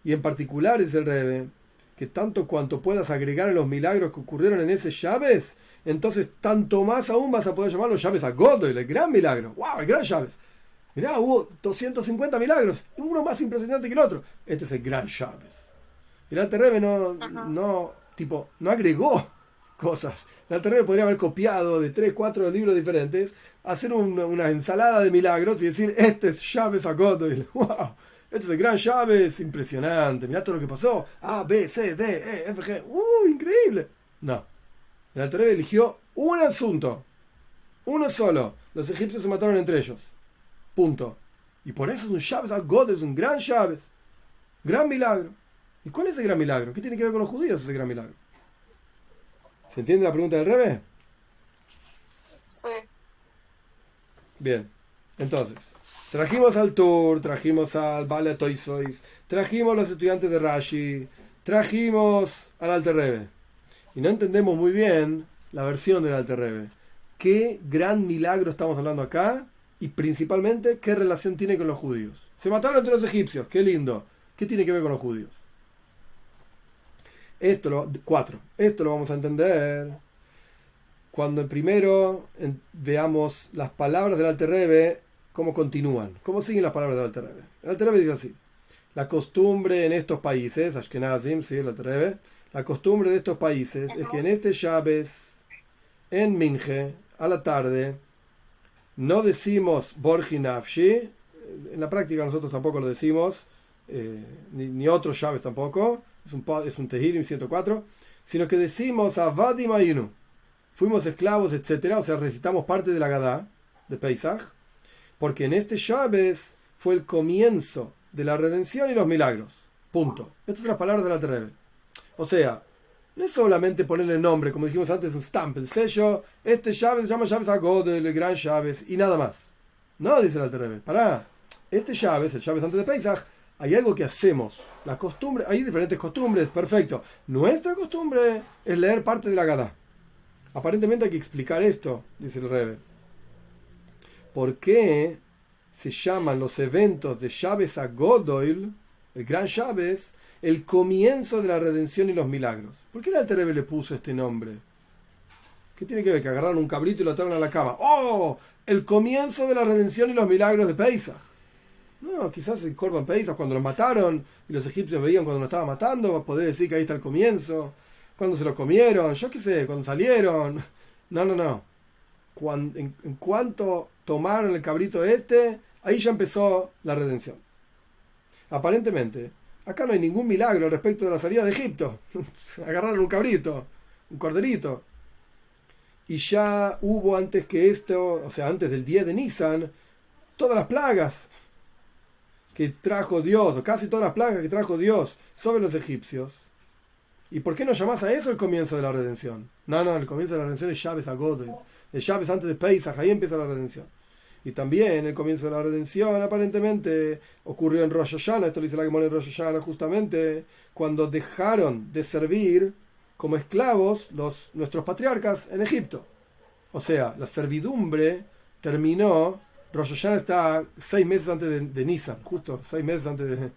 A: Y en particular dice el Rebbe, que tanto cuanto puedas agregar a los milagros que ocurrieron en ese Shabes, entonces tanto más aún vas a poder llamar los Shabes a Godel, el gran milagro. ¡Wow! El gran Shabes. Mirá, hubo 250 milagros, uno más impresionante que el otro. Este es el gran Shabes. Y el Alter Rebbe no agregó cosas. El Alter Rebbe podría haber copiado de 3, 4 libros diferentes, hacer una ensalada de milagros y decir, este es Shabes a Godel. ¡Wow! Este es el gran Shabes, impresionante. Mirá todo lo que pasó. A, B, C, D, E, F, G. Increíble. No. El Alter Rebbe eligió un asunto. Uno solo. Los egipcios se mataron entre ellos. Punto. Y por eso es un Shabes a Godel, es un gran Shabes. Gran milagro. ¿Y cuál es ese gran milagro? ¿Qué tiene que ver con los judíos ese gran milagro? ¿Se entiende la pregunta del Rebbe?
B: Sí.
A: Bien. Entonces, trajimos al Tur, trajimos al Bale Toisois, trajimos a los estudiantes de Rashi, trajimos al Alter Rebbe. Y no entendemos muy bien la versión del Alter Rebbe. ¿Qué gran milagro estamos hablando acá? Y principalmente, ¿qué relación tiene con los judíos? Se mataron entre los egipcios, qué lindo. ¿Qué tiene que ver con los judíos? Esto lo vamos a entender cuando primero veamos las palabras del Alter Rebbe, cómo continúan, cómo siguen las palabras del Alter Rebbe. El Alter Rebbe dice así: la costumbre en estos países, Ashkenazim, sí, el Alter Rebbe, la costumbre de estos países es que en este Shabes, en Minje, a la tarde, no decimos Borji Nafshi, en la práctica nosotros tampoco lo decimos, ni otros Shabes tampoco, es un Tehilim 104, sino que decimos Avadim Ayinu, fuimos esclavos, etcétera, o sea, recitamos parte de la Gadá de Pesach, porque en este Shabes fue el comienzo de la redención y los milagros. Punto. Estas son las palabras de la Alter Rebbe. O sea, no es solamente ponerle el nombre, como dijimos antes, un stamp, el sello, este Shabes se llama Shabes HaGodel, el gran Shabes, y nada más. No, dice el Alter Rebbe, pará, este Shabes, el Shabes antes de Pesach, hay algo que hacemos, la costumbre, hay diferentes costumbres, perfecto. Nuestra costumbre es leer parte de la Gadá. Aparentemente hay que explicar esto, dice el Rebbe. ¿Por qué se llaman los eventos de Shabes HaGodel, el gran Shabes, el comienzo de la redención y los milagros? ¿Por qué el Alter Rebbe le puso este nombre? ¿Qué tiene que ver? Que agarraron un cabrito y lo ataron a la cama. ¡Oh! El comienzo de la redención y los milagros de Pesach. No, quizás el Korban Pesach, cuando los mataron y los egipcios veían cuando los estaba matando, poder decir que ahí está el comienzo. Cuando se lo comieron, yo qué sé, cuando salieron. No. En cuanto tomaron el cabrito ahí ya empezó la redención. Aparentemente, acá no hay ningún milagro al respecto de la salida de Egipto. Agarraron un cabrito, un corderito. Y ya hubo antes que esto, o sea, antes del 10 de Nisan, todas las plagas que trajo Dios, o casi todas las plagas que trajo Dios sobre los egipcios. ¿Y por qué no llamás a eso el comienzo de la redención? No, el comienzo de la redención es Shabes HaGodel. El Shabes antes de Pesach, ahí empieza la redención. Y también el comienzo de la redención aparentemente ocurrió en Rosh Hashanah, esto lo dice la Gemara en Rosh Hashanah, justamente cuando dejaron de servir como esclavos nuestros patriarcas en Egipto. O sea, la servidumbre terminó. Rosh Hashanah está 6 meses antes de Nisan, justo 6 meses antes de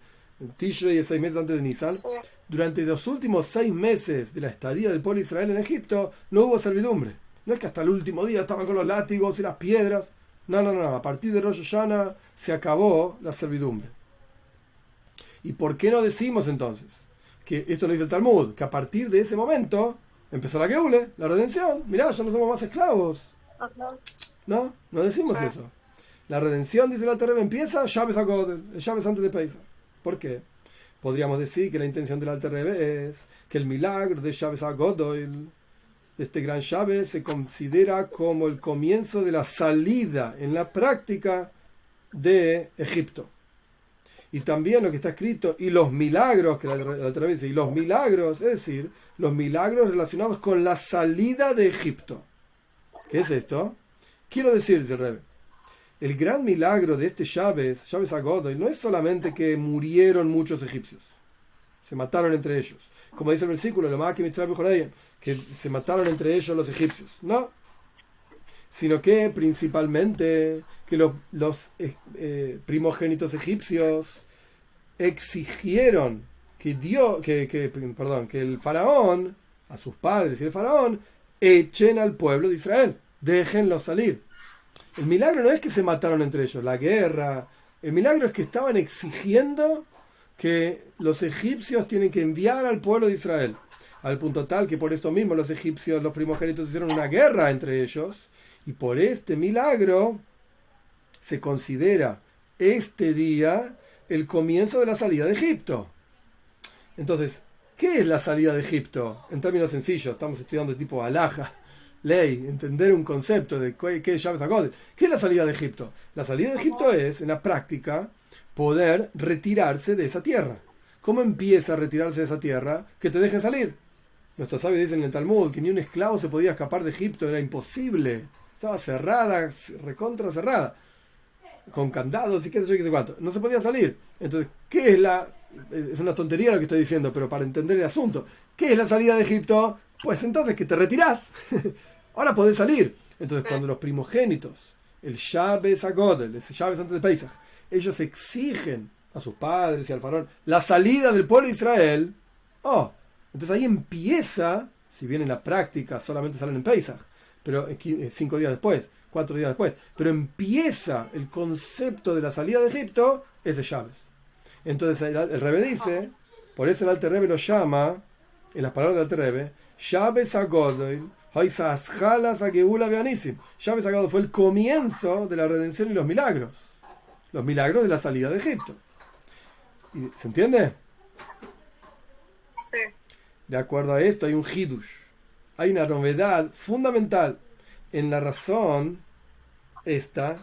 A: Tishrei y 6 meses antes de Nisan. Sí. Durante los últimos 6 meses de la estadía del pueblo de Israel en Egipto no hubo servidumbre. No es que hasta el último día estaban con los látigos y las piedras. No. A partir de Rosh Hashanah se acabó la servidumbre. ¿Y por qué no decimos entonces que esto lo dice el Talmud? Que a partir de ese momento empezó la Geule, la redención. Mirá, ya no somos más esclavos.
B: Ajá.
A: No, no decimos
B: Sí.
A: eso. La redención, dice el Alter Rebbe, empieza Shabbos HaGodel, el Shabbos antes de Pesach. ¿Por qué? Podríamos decir que la intención del Alter Rebbe es que el milagro de Shabbos HaGodel, este gran Shabbos, se considera como el comienzo de la salida en la práctica de Egipto. Y también lo que está escrito, y los milagros, que la Alter Rebbe dice, y los milagros, es decir, los milagros relacionados con la salida de Egipto. ¿Qué es esto? Quiero decir, dice el Rebbe, el gran milagro de este Shabbos HaGodel, no es solamente que murieron muchos egipcios, se mataron entre ellos. Como dice el versículo, que se mataron entre ellos los egipcios. No, sino que principalmente que los primogénitos egipcios exigieron que el faraón, a sus padres y el faraón, echen al pueblo de Israel, déjenlos salir. El milagro no es que se mataron entre ellos, la guerra. El milagro es que estaban exigiendo que los egipcios tienen que enviar al pueblo de Israel. Al punto tal que por esto mismo los egipcios, los primogénitos, hicieron una guerra entre ellos. Y por este milagro se considera este día el comienzo de la salida de Egipto. Entonces, ¿qué es la salida de Egipto? En términos sencillos, estamos estudiando tipo alhaja, ley, entender un concepto de qué es Shabbos HaGodel. ¿Qué es la salida de Egipto? La salida de Egipto es, en la práctica, poder retirarse de esa tierra. ¿Cómo empieza a retirarse de esa tierra? Que te dejen salir. Nuestros sabios dicen en el Talmud que ni un esclavo se podía escapar de Egipto, era imposible. Estaba cerrada, recontra cerrada, con candados y qué sé yo, qué sé cuánto. No se podía salir. Entonces, ¿qué es la...? Es una tontería lo que estoy diciendo, pero para entender el asunto, ¿qué es la salida de Egipto? Pues entonces que te retirás. Ahora podés salir. Entonces, cuando los primogénitos, el Shabbos HaGodel, ese Shabbos antes de Pesach, ellos exigen a sus padres y al faraón la salida del pueblo de Israel, entonces ahí empieza, si bien en la práctica solamente salen en Pesach, pero 5 días después, 4 días después, pero empieza el concepto de la salida de Egipto, ese Shabbos. Entonces el Rebbe dice, por eso el Alter Rebbe lo llama, en las palabras del Alter Rebbe, Shabbos HaGodel, Shabbos HaGodel fue el comienzo de la redención y los milagros de la salida de Egipto. ¿Se entiende?
B: Sí.
A: De acuerdo a esto hay un hidush, hay una novedad fundamental en la razón esta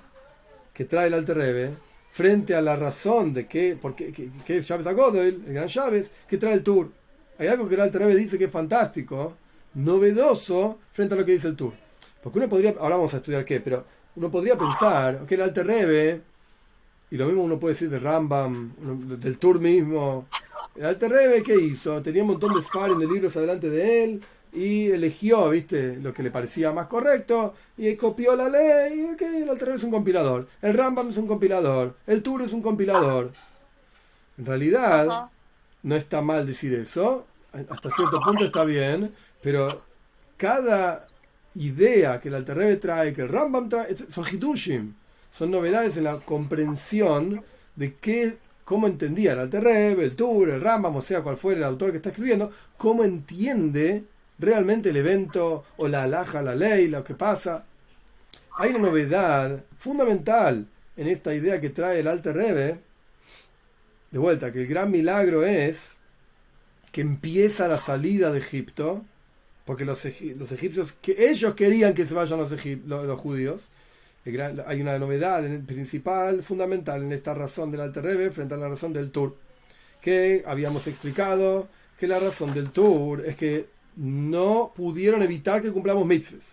A: que trae el Alter Rebbe frente a la razón de que es Shabbos HaGodel, el gran Shabbos, que trae el Tur. Hay algo que el Alter Rebbe dice que es fantástico, novedoso frente a lo que dice el Tur. Porque uno podría, ahora vamos a estudiar qué, pero uno podría pensar que el Alter Rebbe, y lo mismo uno puede decir de Rambam, del Tur mismo, el Alter Rebbe, ¿qué hizo? Tenía un montón de Sfarim de libros adelante de él, y eligió, ¿viste?, lo que le parecía más correcto, y copió la ley, y que el Alter Rebbe es un compilador, el Rambam es un compilador, el Tur es un compilador. En realidad,
B: Ajá.
A: no está mal decir eso, hasta cierto punto está bien, pero cada idea que el Alter Rebbe trae, que el Rambam trae, son hidushim, son novedades en la comprensión de cómo entendía el Alter Rebbe, el Tur, el Rambam, o sea, cual fuera el autor que está escribiendo, cómo entiende realmente el evento o la alhaja, la ley, lo que pasa. Hay una novedad fundamental en esta idea que trae el Alter Rebbe, de vuelta, que el gran milagro es que empieza la salida de Egipto, porque los egipcios, que ellos querían que se vayan los judíos. Hay una novedad principal, fundamental en esta razón del Alter Rebbe frente a la razón del Tur, que habíamos explicado que la razón del Tur es que no pudieron evitar que cumplamos mitzvahs.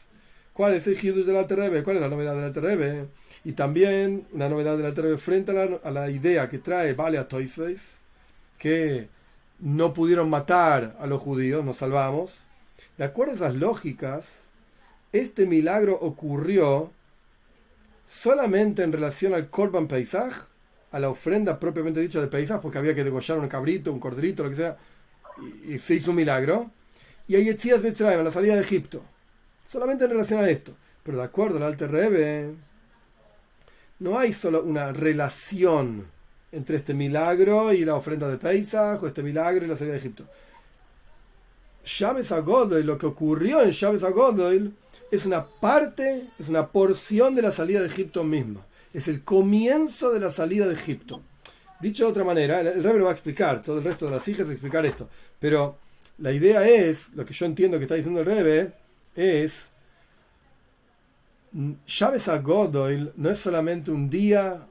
A: ¿Cuál es el hidush del Alter Rebbe? ¿Cuál es la novedad del Alter Rebbe? Y también una novedad del Alter Rebbe frente a la idea que trae Bale a Toisves, que no pudieron matar a los judíos, nos salvamos. De acuerdo a esas lógicas, este milagro ocurrió solamente en relación al Korban Pesach, a la ofrenda propiamente dicha de Pesach, porque había que degollar un cabrito, un corderito, lo que sea, y se hizo un milagro. Y a Yetzias Mitzrayim, a la salida de Egipto, solamente en relación a esto. Pero de acuerdo al Alter Rebbe, no hay solo una relación entre este milagro y la ofrenda de Pesach, o este milagro y la salida de Egipto. Shabbos HaGodel, lo que ocurrió en Shabbos HaGodel, es una parte, es una porción de la salida de Egipto misma. Es el comienzo de la salida de Egipto. Dicho de otra manera, el Rebbe lo va a explicar, todo el resto de las hijas explicar esto. Pero la idea es, lo que yo entiendo que está diciendo el Rebbe, es Shabbos HaGodoil no es solamente un día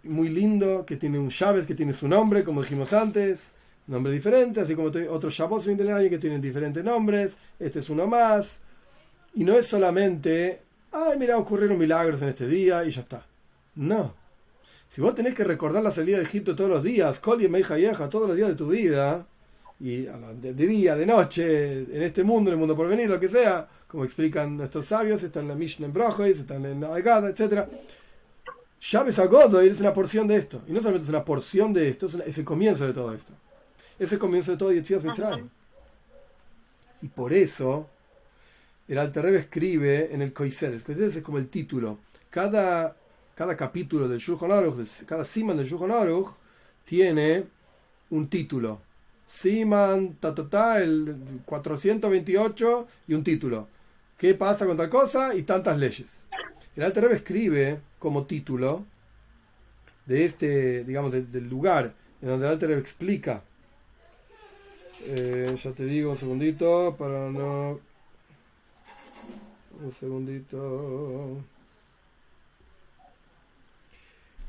A: muy lindo que tiene un Shabbos que tiene su nombre, como dijimos antes, nombre diferente, así como otros Shabbos en el año que tienen diferentes nombres, este es uno más, y no es solamente, ay mira, ocurrieron milagros en este día y ya está. No. Si vos tenés que recordar la salida de Egipto todos los días, Kol Yemei Hayeja, todos los días de tu vida, y de día, de noche, en este mundo, en el mundo por venir, lo que sea, como explican nuestros sabios, están en la Mishnah en Brojois, están en la Agada, etc. Shabbos HaGodoil es una porción de esto, y no solamente es una porción de esto, es el comienzo de todo esto. Es el comienzo de todo Yetzias Mitzrayim. Y por eso, el Alter Rebbe escribe en el Koiseres. Koiseres es como el título. Cada capítulo del Shulchan Aruch, cada siman del Shulchan Aruch, tiene un título. Siman, el 428 y un título. ¿Qué pasa con tal cosa? Y tantas leyes. El Alter Rebbe escribe como título de este, digamos, del lugar en donde el Alter Rebbe explica. Ya te digo un segundito para no. Un segundito.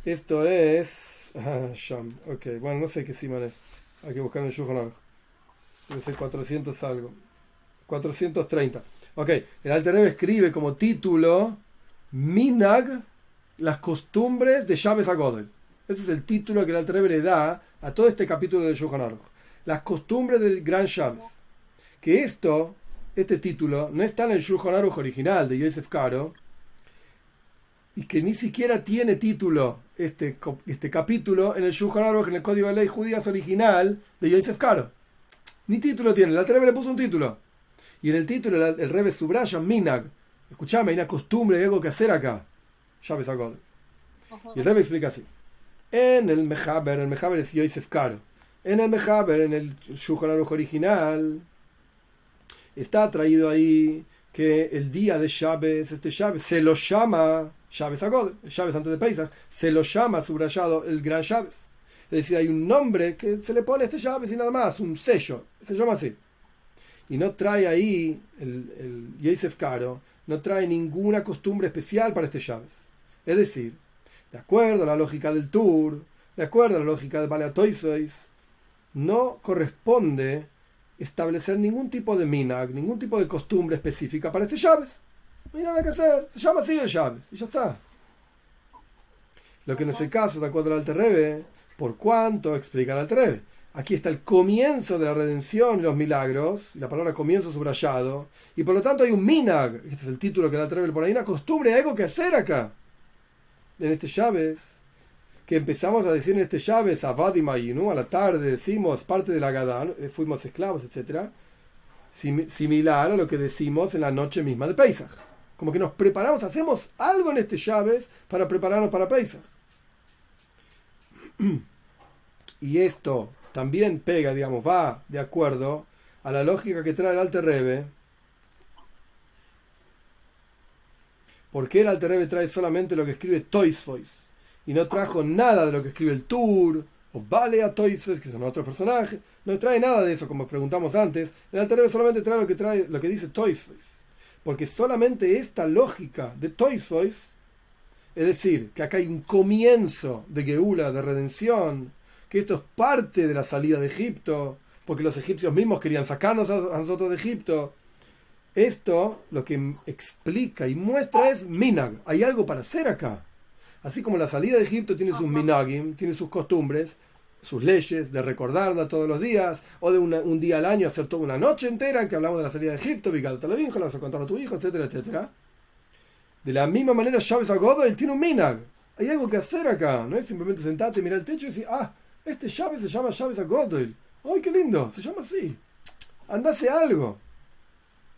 A: Esto es. Sham. Ok, bueno, no sé qué siman es. Hay que buscar en el Shulchan Aruch. Debe ser 400 algo. 430. Ok, el Alter Rebbe escribe como título Minag, las costumbres de Shabbos HaGodoil. Ese es el título que el Alter Rebbe le da a todo este capítulo del Shulchan Aruch. Las costumbres del Gran Shabbos. Que este título, no está en el Shulchan Aruch original de Yosef Karo, y que ni siquiera tiene título este capítulo en el Shulchan Aruch, en el Código de Ley Judías original de Yosef Karo. Ni título tiene, el Alter Rebbe le puso un título. Y en el título el Rebbe subraya Minag. Escuchame, hay una costumbre, hay algo que hacer acá. Shabbos HaGodoil. Y el Rebbe explica así. En el Mechaber es Yosef Karo. En el Mechaber, en el Shulchan Aruch original, está traído ahí que el día de Shabbos, este Shabbos, se lo llama Shabbos HaGodoil, el Shabbos antes de Pesach, se lo llama subrayado el Gran Shabbos. Es decir, hay un nombre que se le pone a este Shabbos y nada más, un sello, se llama así. Y no trae ahí, el Yosef Karo, no trae ninguna costumbre especial para este Shabbos. Es decir, de acuerdo a la lógica del Tur, de acuerdo a la lógica de Balei Toisos, no corresponde establecer ningún tipo de minag, ningún tipo de costumbre específica para este Shabbos. No hay nada que hacer, se llama así el Shabbos y ya está. Lo que no es el caso, de acuerdo al Alter Rebbe, por cuanto explica el Alter Rebbe. Aquí está el comienzo de la redención y los milagros, y la palabra comienzo subrayado, y por lo tanto hay un minag, este es el título que el Alter Rebbe le pone, hay una costumbre, hay algo que hacer acá. En este Shabbos, que empezamos a decir en este Shabbos, Avad y Mayinu, a la tarde decimos parte de la Gadán, fuimos esclavos, etc. Similar a lo que decimos en la noche misma de Pesach. Como que nos preparamos, hacemos algo en este Shabbos para prepararnos para Pesach. Y esto también pega, digamos, va de acuerdo a la lógica que trae el Alter Rebbe. ¿Por qué el Alter Rebbe trae solamente lo que escribe Toisfois y no trajo nada de lo que escribe el Tur o Balei Toisos, que son otros personajes? No trae nada de eso, como preguntamos antes. El Alter Rebbe solamente trae lo que dice Toisfois, porque solamente esta lógica de Toisfois, es decir, que acá hay un comienzo de Geula, de redención, que esto es parte de la salida de Egipto, porque los egipcios mismos querían sacarnos a nosotros de Egipto. Esto lo que explica y muestra es minag. Hay algo para hacer acá. Así como la salida de Egipto tiene sus minagim, tiene sus costumbres, sus leyes de recordarla todos los días, o de un día al año hacer toda una noche entera en que hablamos de la salida de Egipto, Vigal Talavinjo, la vas a contar a tu hijo, etcétera, etcétera. De la misma manera, Shabbos HaGodoil tiene un minag. Hay algo que hacer acá. No es simplemente sentarte y mirar el techo y decir, este Shabbos se llama Shabbos HaGodoil. ¡Ay, qué lindo! Se llama así. Andase algo.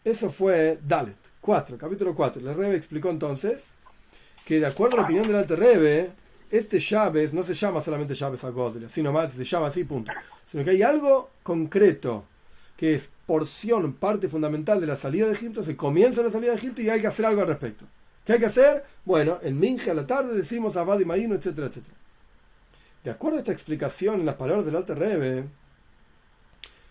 A: Eso fue Dalet 4, capítulo 4. El Rebbe explicó entonces que de acuerdo a la opinión del Alter Rebbe, este Shabbos no se llama solamente Shabbos HaGodoil, así nomás se llama así, punto. Sino que hay algo concreto que es porción, parte fundamental de la salida de Egipto, se comienza la salida de Egipto y hay que hacer algo al respecto. ¿Qué hay que hacer? Bueno, en Minje a la tarde decimos Abad y Maíno, etcétera, etcétera. De acuerdo a esta explicación en las palabras del Alter Rebbe,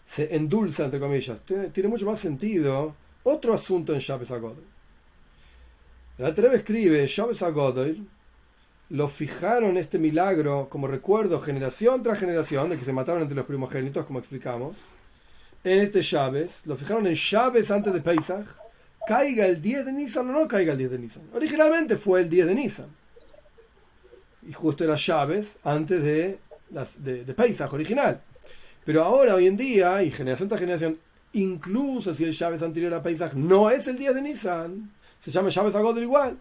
A: se endulza, entre comillas, tiene mucho más sentido otro asunto en Shabbos HaGodel. El Alter Rebbe escribe, Shabbos HaGodel, lo fijaron este milagro como recuerdo generación tras generación de que se mataron entre los primogénitos, como explicamos, en este Shabbos, lo fijaron en Shabbos antes de Pesach, caiga el 10 de Nisan o no caiga el 10 de Nisan. Originalmente fue el 10 de Nisan. Y justo era Shabbos antes de Pesach original. Pero ahora, hoy en día, y generación tras generación, incluso si el Shabbos anterior a Pesach no es el 10 de Nisan, se llama Shabbos HaGodel igual.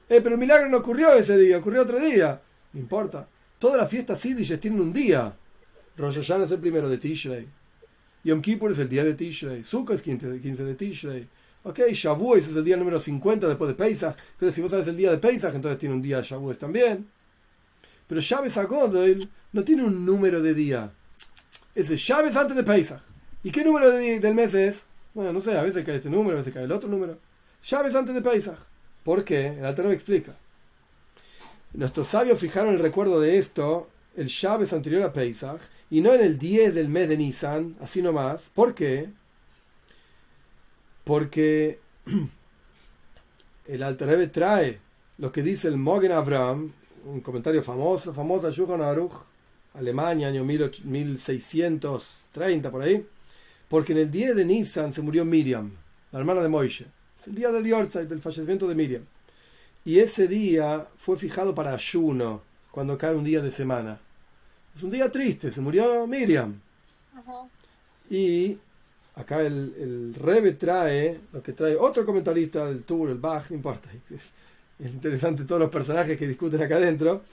A: Pero el milagro no ocurrió ese día, ocurrió otro día. No importa. Todas las fiestas yiddish tienen un día. Rosh Hashanah es el primero de Tishrei. Yom Kippur es el día de Tishrei. Sukkot es 15 de Tishrei. Ok, Shavuot es el día número 50 después de Pesach. Pero si vos sabes el día de Pesach, entonces tiene un día de Shavuot también. Pero Shabbos HaGodel no tiene un número de día. Es el Shabbos antes de Pesach. ¿Y qué número del mes es? Bueno, no sé, a veces cae este número, a veces cae el otro número. Shabbos antes de Pesach. ¿Por qué? El Alter Rebbe explica. Nuestros sabios fijaron el recuerdo de esto, el Shabbos anterior a Pesach, y no en el 10 del mes de Nisan, así nomás. ¿Por qué? Porque el Alter Rebbe trae lo que dice el Mogen Avraham, un comentario famoso a Shulchan Aruch, Alemania, año 1630, por ahí, porque en el 10 de Nisan se murió Miriam, la hermana de Moishe. Es el día del Yortzeit, del fallecimiento de Miriam. Y ese día fue fijado para ayuno, cuando cae un día de semana. Es un día triste, se murió Miriam.
B: Ajá.
A: Y acá el Rebbe trae, lo que trae otro comentarista del Tur, el Bach, no importa, es interesante todos los personajes que discuten acá adentro,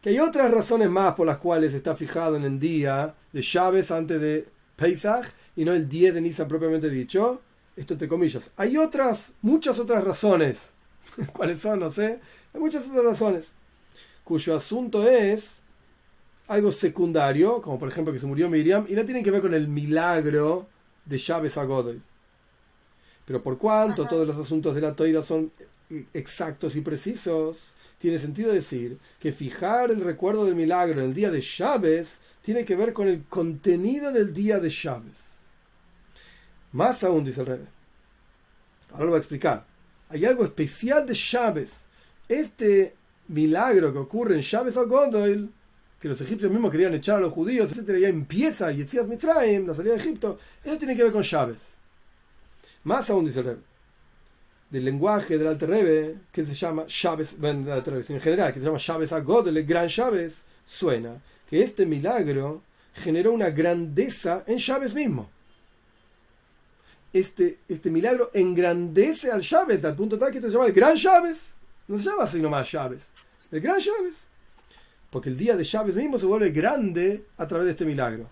A: que hay otras razones más por las cuales está fijado en el día de Shabbos antes de Pesach y no el 10 de Nisan propiamente dicho. Esto entre comillas. Hay muchas otras razones. ¿Cuáles son? No sé. Hay muchas otras razones. Cuyo asunto es algo secundario, como por ejemplo que se murió Miriam, y no tienen que ver con el milagro de Shabbos HaGodel. Pero por cuanto todos los asuntos de la Toira son exactos y precisos, tiene sentido decir que fijar el recuerdo del milagro en el día de Shabbos tiene que ver con el contenido del día de Shabbos. Más aún, dice el Rebbe. Ahora lo voy a explicar. Hay algo especial de Shabbos. Este milagro que ocurre en Shabbos HaGodel, que los egipcios mismos querían echar a los judíos, etcétera, ya empieza Yetzias Mitzrayim, la salida de Egipto. Eso tiene que ver con Shabbos. Más aún, dice el Rebbe, del lenguaje del Alter Rebbe, que se llama Shabbos, bueno, del Alter Rebbe, sino en general, que se llama Shabbos HaGodel, el gran Shabbos, suena que este milagro generó una grandeza en Shabbos mismo. Este milagro engrandece al Shabbos, al punto tal que se llama el gran Shabbos. No se llama así nomás Shabbos, el gran Shabbos. Porque el día de Shabbos mismo se vuelve grande a través de este milagro.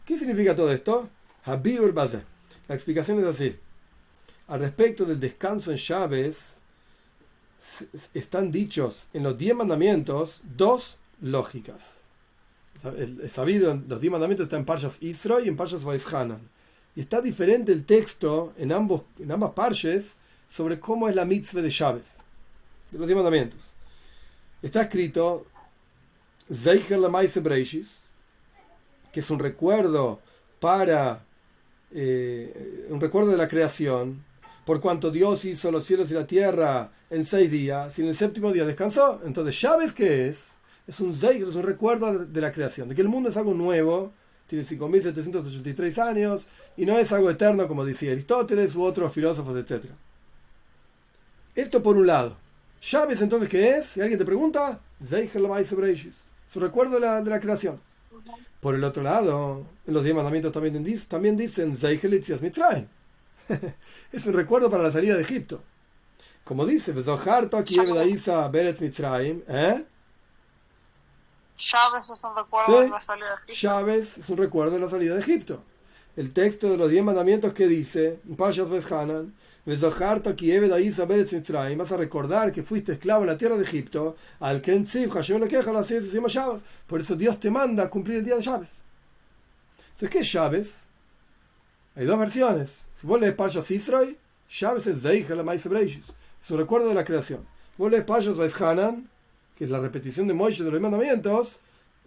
A: ¿Qué significa todo esto? Habiur Bazeh. La explicación es así. Al respecto del descanso en Shabbos, están dichos en los 10 mandamientos dos lógicas. Es sabido, los 10 mandamientos están en Parshas Isro y en Parshas Vaishanan. Y está diferente el texto en ambas parches sobre cómo es la mitzvah de Shabbos, de los 10 mandamientos. Está escrito Zeicher Lamaise Breishis, que es un recuerdo un recuerdo de la creación, por cuanto Dios hizo los cielos y la tierra en 6 días, y en el 7º día descansó. Entonces, ¿Shabbos qué es? Es un Zeicher, es un recuerdo de la creación, de que el mundo es algo nuevo, tiene 5.783 años, y no es algo eterno como decía Aristóteles u otros filósofos, etc. Esto por un lado. Shabbos, entonces, ¿qué es? Si alguien te pregunta, Zeicher Lamaise Breishis, su recuerdo de la creación. Por el otro lado, en los 10 mandamientos también dicen Zeicher Yetzias Mitzrayim. Es un recuerdo para la salida de Egipto. Como dice, Bezoharto aquí Evedaisa Beretz Mitzrayim,
B: Shabbos es un recuerdo de la salida de Egipto.
A: Shabbos es un recuerdo de la salida de Egipto. El texto de los 10 mandamientos que dice, en Parshas Vaishanan, vas a recordar que fuiste esclavo en la tierra de Egipto, al que en sí, por eso Dios te manda a cumplir el día de Shabbos. Entonces, ¿qué es Shabbos? Hay dos versiones. Si vos lees Parshas Yisro, Shabbos es Zeichel Maaseh Bereishis, es un recuerdo de la creación. Vos lees Parshas Vaishanan, que es la repetición de Moishe de los mandamientos,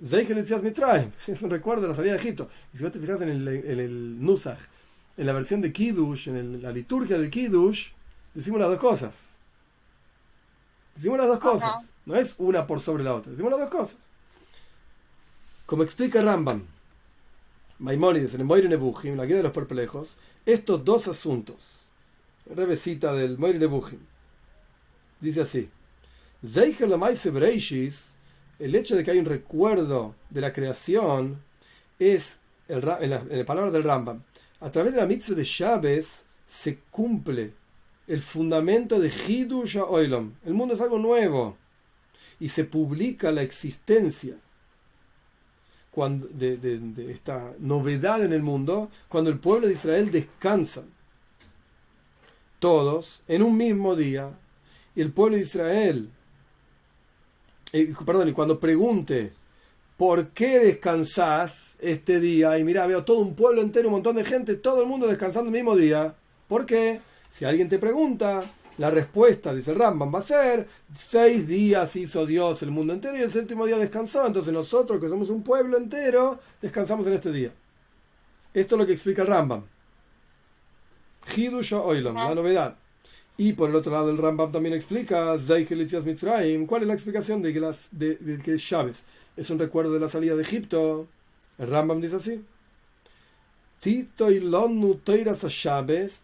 A: Zeichel Yetzias Mitzrayim, es un recuerdo de la salida de Egipto. Y si vos te fijas en el Nusach, en la versión de Kiddush, la liturgia de Kiddush, decimos las dos cosas. Decimos las dos cosas. No es una por sobre la otra. Decimos las dos cosas. Como explica Rambam, Maimónides en el Moire Nebuchim, la guía de los perplejos, estos dos asuntos, revesita del Moire Nebuchim, dice así: Zeichel Maaseh Bereishis, el hecho de que hay un recuerdo de la creación, es, en la palabra del Rambam, a través de la mitzvah de Shabbos se cumple el fundamento de Hidush HaOlam. El mundo es algo nuevo y se publica la existencia de esta novedad en el mundo cuando el pueblo de Israel descansa todos en un mismo día, y el pueblo de Israel y cuando pregunte ¿por qué descansás este día? Y mira, veo todo un pueblo entero, un montón de gente, todo el mundo descansando el mismo día. ¿Por qué? Si alguien te pregunta, la respuesta, dice el Rambam, va a ser: 6 días hizo Dios el mundo entero y el 7º día descansó. Entonces nosotros, que somos un pueblo entero, descansamos en este día. Esto es lo que explica el Rambam. Hidush HaOlam, la novedad. Y por el otro lado el Rambam también explica Zeichel Yetzias Mitzrayim. ¿Cuál es la explicación de que Shabbos es un recuerdo de la salida de Egipto? El Rambam dice así: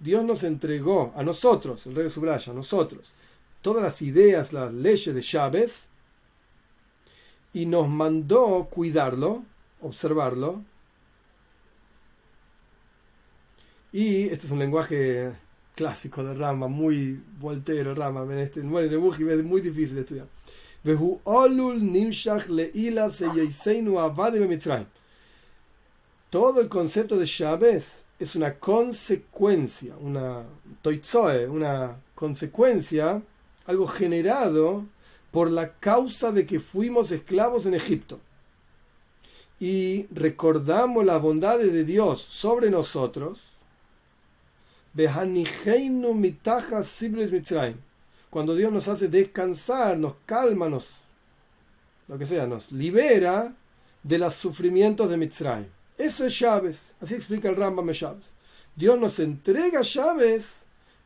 A: Dios nos entregó a nosotros, el rey subraya, a nosotros, todas las ideas, las leyes de Shabbos, y nos mandó cuidarlo, observarlo. Y este es un lenguaje clásico de Rambam, muy voltero Rambam, es muy difícil de estudiar. Todo el concepto de Shabbos es una consecuencia, una consecuencia, algo generado por la causa de que fuimos esclavos en Egipto. Y recordamos las bondades de Dios sobre nosotros, cuando Dios nos hace descansar, nos calma, lo que sea, nos libera de los sufrimientos de Mitzrayim. Eso es Shabbos, así explica el Rambam de Shabbos. Dios nos entrega Shabbos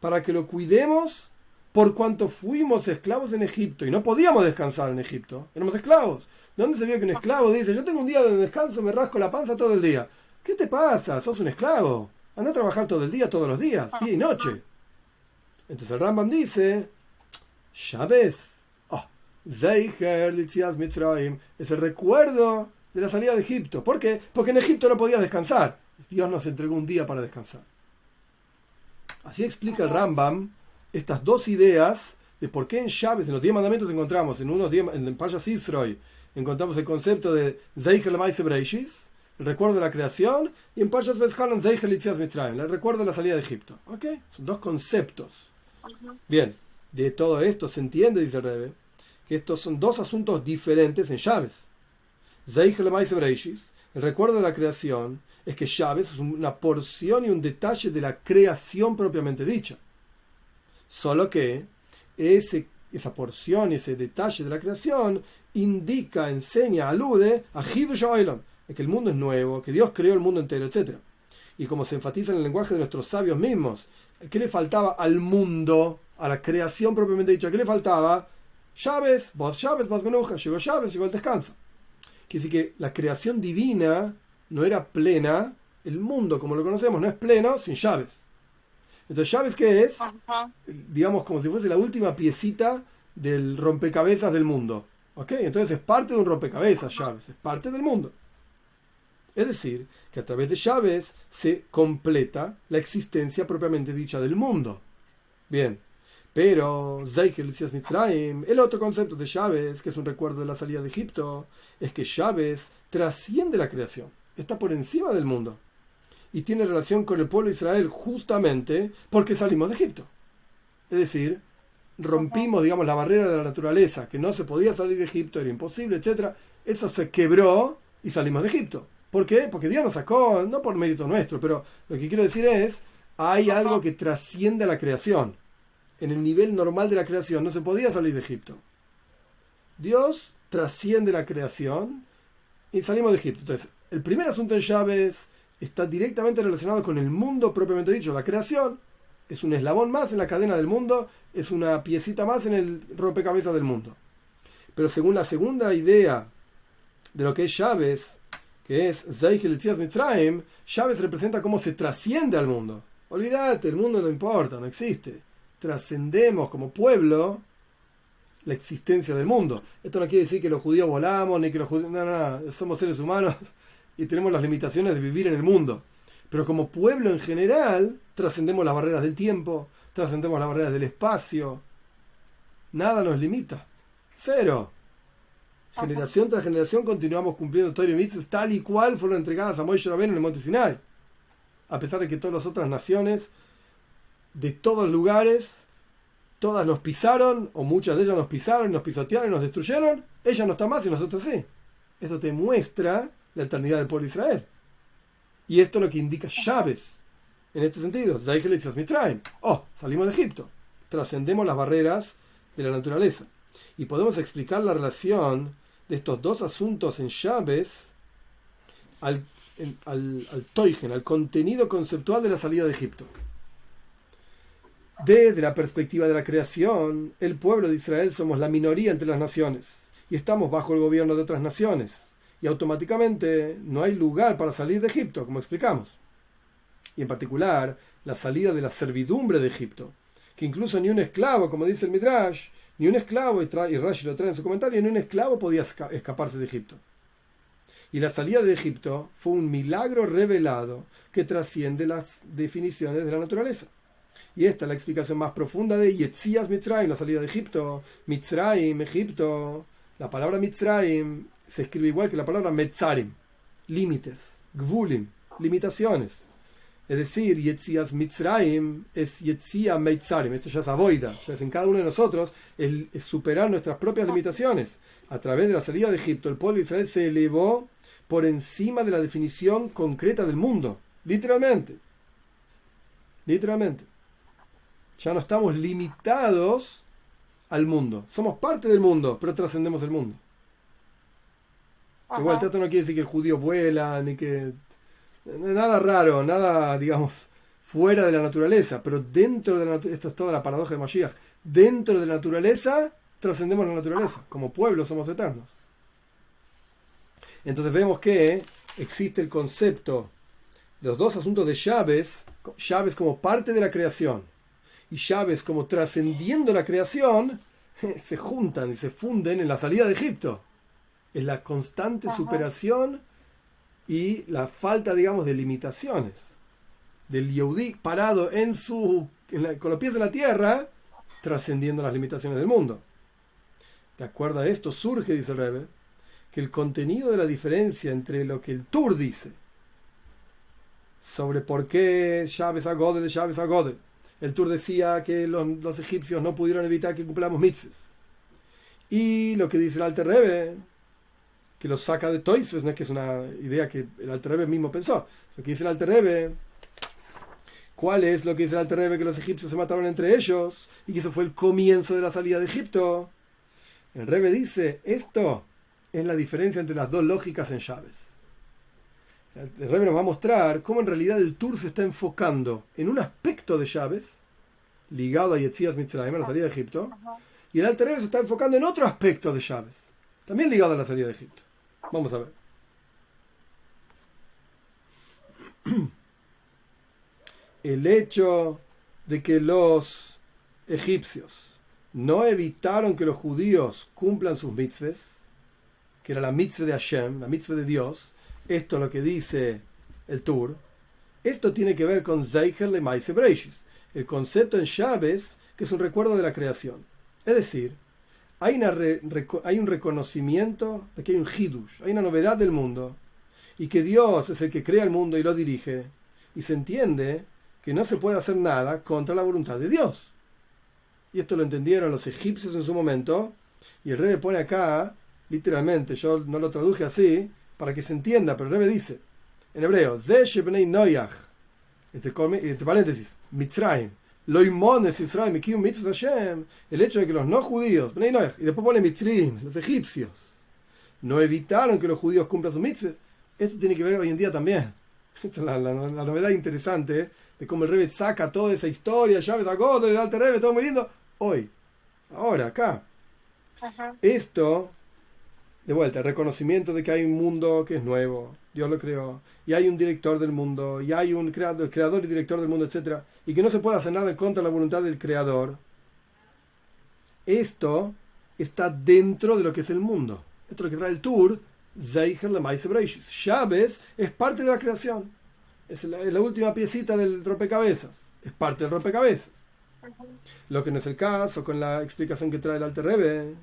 A: para que lo cuidemos, por cuanto fuimos esclavos en Egipto y no podíamos descansar en Egipto, éramos esclavos. ¿De dónde se vio que un esclavo dice: yo tengo un día de descanso, me rasco la panza todo el día? ¿Qué te pasa? Sos un esclavo. Anda a trabajar todo el día, todos los días, día y noche. Entonces el Rambam dice: Shabbos, Zeicher Yetzias Mitzrayim, es el recuerdo de la salida de Egipto. ¿Por qué? Porque en Egipto no podías descansar. Dios nos entregó un día para descansar. Así explica el Rambam estas dos ideas de por qué en Shabbos, en los 10 mandamientos, encontramos en Parshas Yisro, encontramos el concepto de Zeichel Maaseh Bereishis, el recuerdo de la creación, y en Parshas Vaishanan Zeichel Yetzias Mitzrayim, el recuerdo de la salida de Egipto. ¿Ok? Son dos conceptos. Bien, de todo esto se entiende, dice el Rebbe, que estos son dos asuntos diferentes en Shabbos. Zeichel Maaseh Bereishis, el recuerdo de la creación, es que Shabbos es una porción y un detalle de la creación propiamente dicha. Solo que esa porción, ese detalle de la creación, indica, enseña, alude a Hidush HaOlam, que el mundo es nuevo, que Dios creó el mundo entero, etc. Y como se enfatiza en el lenguaje de nuestros sabios mismos, ¿qué le faltaba al mundo, a la creación propiamente dicha? ¿Qué le faltaba? Shabbos, Bas Menuja, llegó Shabbos, llegó el descanso. Quiere decir que la creación divina no era plena, el mundo como lo conocemos no es pleno sin Shabbos. Entonces, ¿Shabbos qué es? Digamos como si fuese la última piecita del rompecabezas del mundo. ¿Ok? Entonces es parte de un rompecabezas, Shabbos, es parte del mundo. Es decir, que a través de Shabbos se completa la existencia propiamente dicha del mundo. Bien, pero Zeichel Yetzias Mitzrayim, el otro concepto de Shabbos, que es un recuerdo de la salida de Egipto, es que Shabbos trasciende la creación, está por encima del mundo y tiene relación con el pueblo de Israel justamente porque salimos de Egipto. Es decir, rompimos, digamos, la barrera de la naturaleza, que no se podía salir de Egipto, era imposible, etc. Eso se quebró y salimos de Egipto. ¿Por qué? Porque Dios nos sacó, no por mérito nuestro, pero lo que quiero decir es, hay algo que trasciende a la creación. En el nivel normal de la creación no se podía salir de Egipto. Dios trasciende la creación y salimos de Egipto. Entonces, el primer asunto en Llaves está directamente relacionado con el mundo propiamente dicho. La creación es un eslabón más en la cadena del mundo, es una piecita más en el rompecabezas del mundo. Pero según la segunda idea de lo que es Llaves, que es Zeichel Yetzias Mitzrayim, Llaves representa cómo se trasciende al mundo. Olvídate, el mundo no importa, no existe. Trascendemos como pueblo la existencia del mundo. Esto no quiere decir que los judíos volamos, ni que los judíos... No, somos seres humanos y tenemos las limitaciones de vivir en el mundo. Pero como pueblo en general, trascendemos las barreras del tiempo, trascendemos las barreras del espacio. Nada nos limita. Cero. Generación tras generación continuamos cumpliendo Torah y mitzvot tal y cual fueron entregadas a Moisés Rabbeinu en el monte Sinai. A pesar de que todas las otras naciones de todos lugares, todas nos pisaron, o muchas de ellas nos pisaron, nos pisotearon y nos destruyeron, ellas no están más y nosotros sí. Esto te muestra la eternidad del pueblo de Israel. Y esto es lo que indica Llaves. En este sentido, Zeichel Yetzias Mitzrayim. Salimos de Egipto. Trascendemos las barreras de la naturaleza. Y podemos explicar la relación de estos dos asuntos en Llaves al Toigen, al contenido conceptual de la salida de Egipto. Desde la perspectiva de la creación, el pueblo de Israel somos la minoría entre las naciones y estamos bajo el gobierno de otras naciones. Y automáticamente no hay lugar para salir de Egipto, como explicamos. Y en particular, la salida de la servidumbre de Egipto, que incluso ni un esclavo, como dice el Midrash, ni un esclavo, y Rashi lo trae en su comentario, ni un esclavo podía escaparse de Egipto. Y la salida de Egipto fue un milagro revelado que trasciende las definiciones de la naturaleza. Y esta es la explicación más profunda de Yetzias Mitzrayim, la salida de Egipto. Mitzrayim, Egipto. La palabra Mitzrayim se escribe igual que la palabra Metzarim. Límites, Gvulim, limitaciones. Es decir, Yetzias Mitzrayim es Yetzia Meitzarim. Esto ya es avoida. Entonces, en cada uno de nosotros es superar nuestras propias limitaciones. A través de la salida de Egipto, el pueblo de Israel se elevó por encima de la definición concreta del mundo. Literalmente. Literalmente. Ya no estamos limitados al mundo. Somos parte del mundo, pero trascendemos el mundo. Igual, esto no quiere decir que el judío vuela, ni que... Nada raro, nada, digamos, fuera de la naturaleza, pero dentro de la naturaleza, esto es toda la paradoja de Mashiach, dentro de la naturaleza, trascendemos la naturaleza, como pueblo somos eternos. Entonces vemos que existe el concepto de los dos asuntos de Llaves como parte de la creación, y Llaves como trascendiendo la creación, se juntan y se funden en la salida de Egipto. Es la constante superación y la falta, digamos, de limitaciones del Yehudí parado con los pies en la tierra, trascendiendo las limitaciones del mundo. De acuerdo a esto surge, dice el Rebbe, que el contenido de la diferencia entre lo que el Tur dice sobre por qué Llaves a Godel, el Tur decía que los egipcios no pudieron evitar que cumplamos mitzvahs, y lo que dice el Alter Rebbe, que lo saca de Toisves, no es que es una idea que el Alter Rebbe mismo pensó. Lo que dice el Alter Rebbe, ¿cuál es lo que dice el Alter Rebbe? Que los egipcios se mataron entre ellos y que eso fue el comienzo de la salida de Egipto. El Rebbe dice, esto es la diferencia entre las dos lógicas en Llaves. El Rebbe nos va a mostrar cómo en realidad el Tur se está enfocando en un aspecto de Llaves, ligado a Yetzias Mitzrayim, a la salida de Egipto, y el Alter Rebbe se está enfocando en otro aspecto de Llaves, también ligado a la salida de Egipto. Vamos a ver. El hecho de que los egipcios no evitaron que los judíos cumplan sus mitzvahs, que era la mitzvah de Hashem, la mitzvah de Dios, esto es lo que dice el Tur, esto tiene que ver con Zeichel le Maaseh Bereishis, el concepto en Llaves que es un recuerdo de la creación. Es decir, hay un reconocimiento de que hay un hidush, hay una novedad del mundo, y que Dios es el que crea el mundo y lo dirige, y se entiende que no se puede hacer nada contra la voluntad de Dios. Y esto lo entendieron los egipcios en su momento, y el Rebbe pone acá, literalmente, yo no lo traduje así, para que se entienda, pero el Rebbe dice, en hebreo, Ze shebnei Noyach, entre paréntesis, Mitzrayim, Loimones Israel, Mikium Mitzvah Hashem, el hecho de que los no judíos, Bnei Noach, y después pone Mitzrim, los egipcios, no evitaron que los judíos cumplan sus mitzvahs. Esto tiene que ver hoy en día también. Esta es la novedad interesante de cómo el Rebbe saca toda esa historia, llaves a God, el Alter Rebbe, todo muy lindo, hoy, ahora, acá.
B: Ajá.
A: Esto, de vuelta, el reconocimiento de que hay un mundo que es nuevo, Dios lo creó, y hay un director del mundo, y hay un creador y director del mundo, etc., y que no se puede hacer nada en contra de la voluntad del creador. Esto está dentro de lo que es el mundo. Esto es lo que trae el Tur, Zeicher Lemaise Breishis. Shabbos es parte de la creación. Es la última piecita del rompecabezas. Es parte del rompecabezas. Lo que no es el caso con la explicación que trae el Alter Rebbe,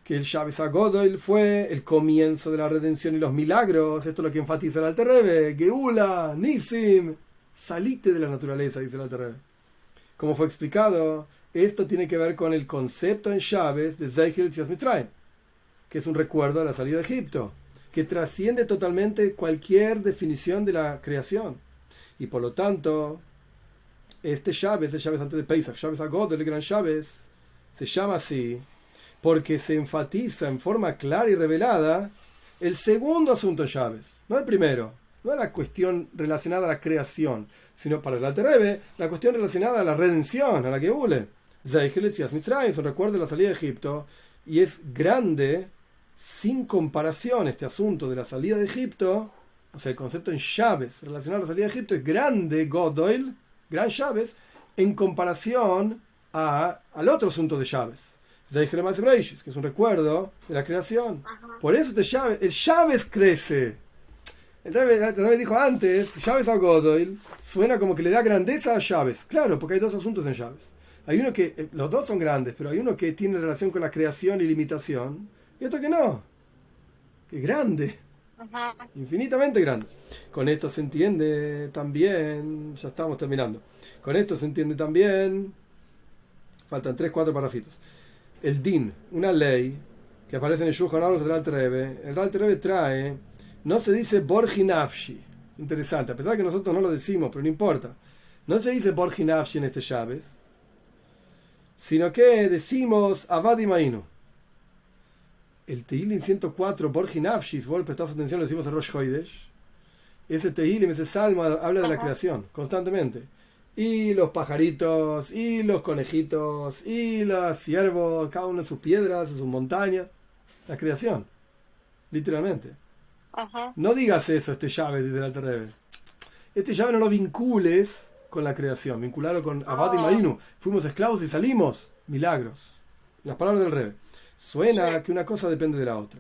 A: que el Shabbos HaGodol fue el comienzo de la redención y los milagros. Esto es lo que enfatiza el Alter Rebbe. Geula, Nisim. Salite de la naturaleza, dice el Alter Rebbe. Como fue explicado, esto tiene que ver con el concepto en Shabbos de Zeichel Yetzias Mitzrayim, que es un recuerdo a la salida de Egipto, que trasciende totalmente cualquier definición de la creación. Y por lo tanto, este Shabbos, el Shabbos antes de Pesach, Shabbos HaGodol, el gran Shabbos, se llama así porque se enfatiza en forma clara y revelada el segundo asunto de Shabbos, no el primero, no la cuestión relacionada a la creación, sino para el Alter Rebbe, la cuestión relacionada a la redención, a la Geule. Zeichel Yetzias Mitzrayim es un recuerdo de la salida de Egipto, y es grande, sin comparación, este asunto de la salida de Egipto, o sea, el concepto en Shabbos relacionado a la salida de Egipto es grande, Godoil, gran Shabbos, en comparación al otro asunto de Shabbos, Zeichel Lemaise Breishis, que es un recuerdo de la creación. Por eso el Shabbos crece. El Rebbe dijo antes, Shabbos HaGodol suena como que le da grandeza a Shabbos. Claro, porque hay dos asuntos en Shabbos. Hay uno que, los dos son grandes, pero hay uno que tiene relación con la creación y limitación, y otro que no, que es grande, infinitamente grande. Con esto se entiende también, ya estamos terminando, con esto se entiende también, faltan 3-4 parrafitos, el Din, una ley que aparece en el Shulchan Aruch del Alter Rebbe. El Alter Rebbe trae, no se dice Borji Nafshi, interesante, a pesar de que nosotros no lo decimos, pero no importa, no se dice Borji Nafshi en este Shabbos, sino que decimos Avad Imainu. El Tehilim 104, Borji Nafshi, si vos prestás atención, lo decimos en Rosh Chodesh. Ese Tehilim, ese salmo, habla de la creación, constantemente. Y los pajaritos, y los conejitos, y los ciervos, cada uno en sus piedras, en sus montañas. La creación, literalmente. No digas eso este Shabbos, dice el Alter Rebbe. Este Shabbos no lo vincules con la creación, vincularlo con Avad Imainu. Fuimos esclavos y salimos. Milagros. Las palabras del Rebbe. Suena que una cosa depende de la otra.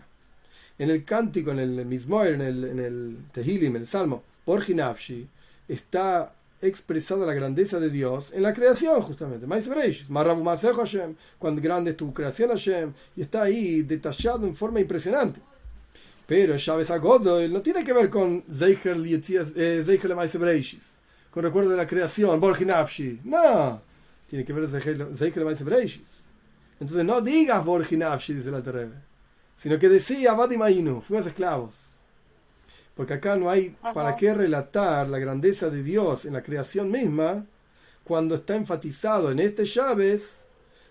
A: En el cántico, en el Mizmor, en el Tehilim, en el Salmo, Borji Nafshi, está expresada la grandeza de Dios en la creación, justamente. Cuán grande es tu creación, Hashem, y está ahí detallado en forma impresionante. Pero Shabbos HaGodol no tiene que ver con Zeicher Lemaise Breishis, con recuerdo de la creación, Borji Nafshi. No, tiene que ver con Zeicher Lemaise Breishis. Entonces no digas Borji Nafshi, dice el Alter Rebbe, sino que decía Avad Imainu, fuimos esclavos. Porque acá no hay para qué relatar la grandeza de Dios en la creación misma, cuando está enfatizado en este Shabbos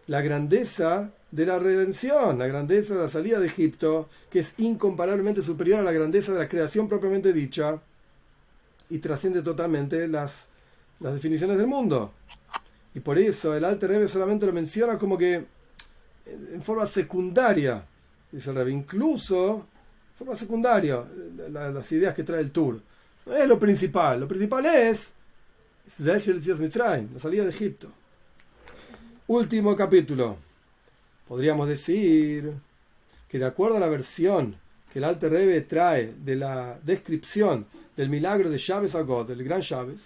A: la grandeza de la redención, la grandeza de la salida de Egipto, que es incomparablemente superior a la grandeza de la creación propiamente dicha, y trasciende totalmente las definiciones del mundo. Y por eso el Alter Rebbe solamente lo menciona como que en forma secundaria, dice el Rebbe, incluso en forma secundaria, las ideas que trae el Tur. No es lo principal es Zeichel Yetzias Mitzrayim, la salida de Egipto. Último capítulo. Podríamos decir que de acuerdo a la versión que el Alter Rebbe trae de la descripción del milagro de Shabbos HaGodol, del gran Shabbos,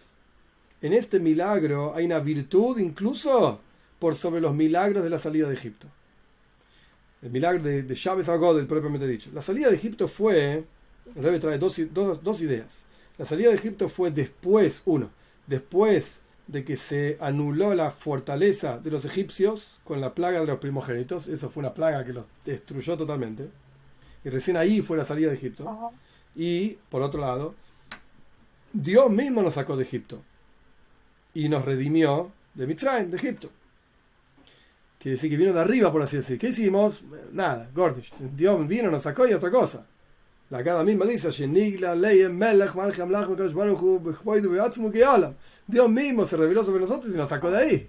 A: en este milagro hay una virtud incluso por sobre los milagros de la salida de Egipto. El milagro de Shabbos HaGodol, propiamente dicho. La salida de Egipto fue, el Rebbe trae dos ideas. La salida de Egipto fue después de que se anuló la fortaleza de los egipcios con la plaga de los primogénitos. Eso fue una plaga que los destruyó totalmente. y recién ahí fue la salida de Egipto.
B: Ajá.
A: Y, por otro lado, Dios mismo nos sacó de Egipto y nos redimió de Mitzrayim, de Egipto. Quiere decir que vino de arriba, por así decir. ¿Qué hicimos? Nada, Gordish. Dios vino, nos sacó y otra cosa. La Gada misma dice, Dios mismo se reveló sobre nosotros y nos sacó de ahí.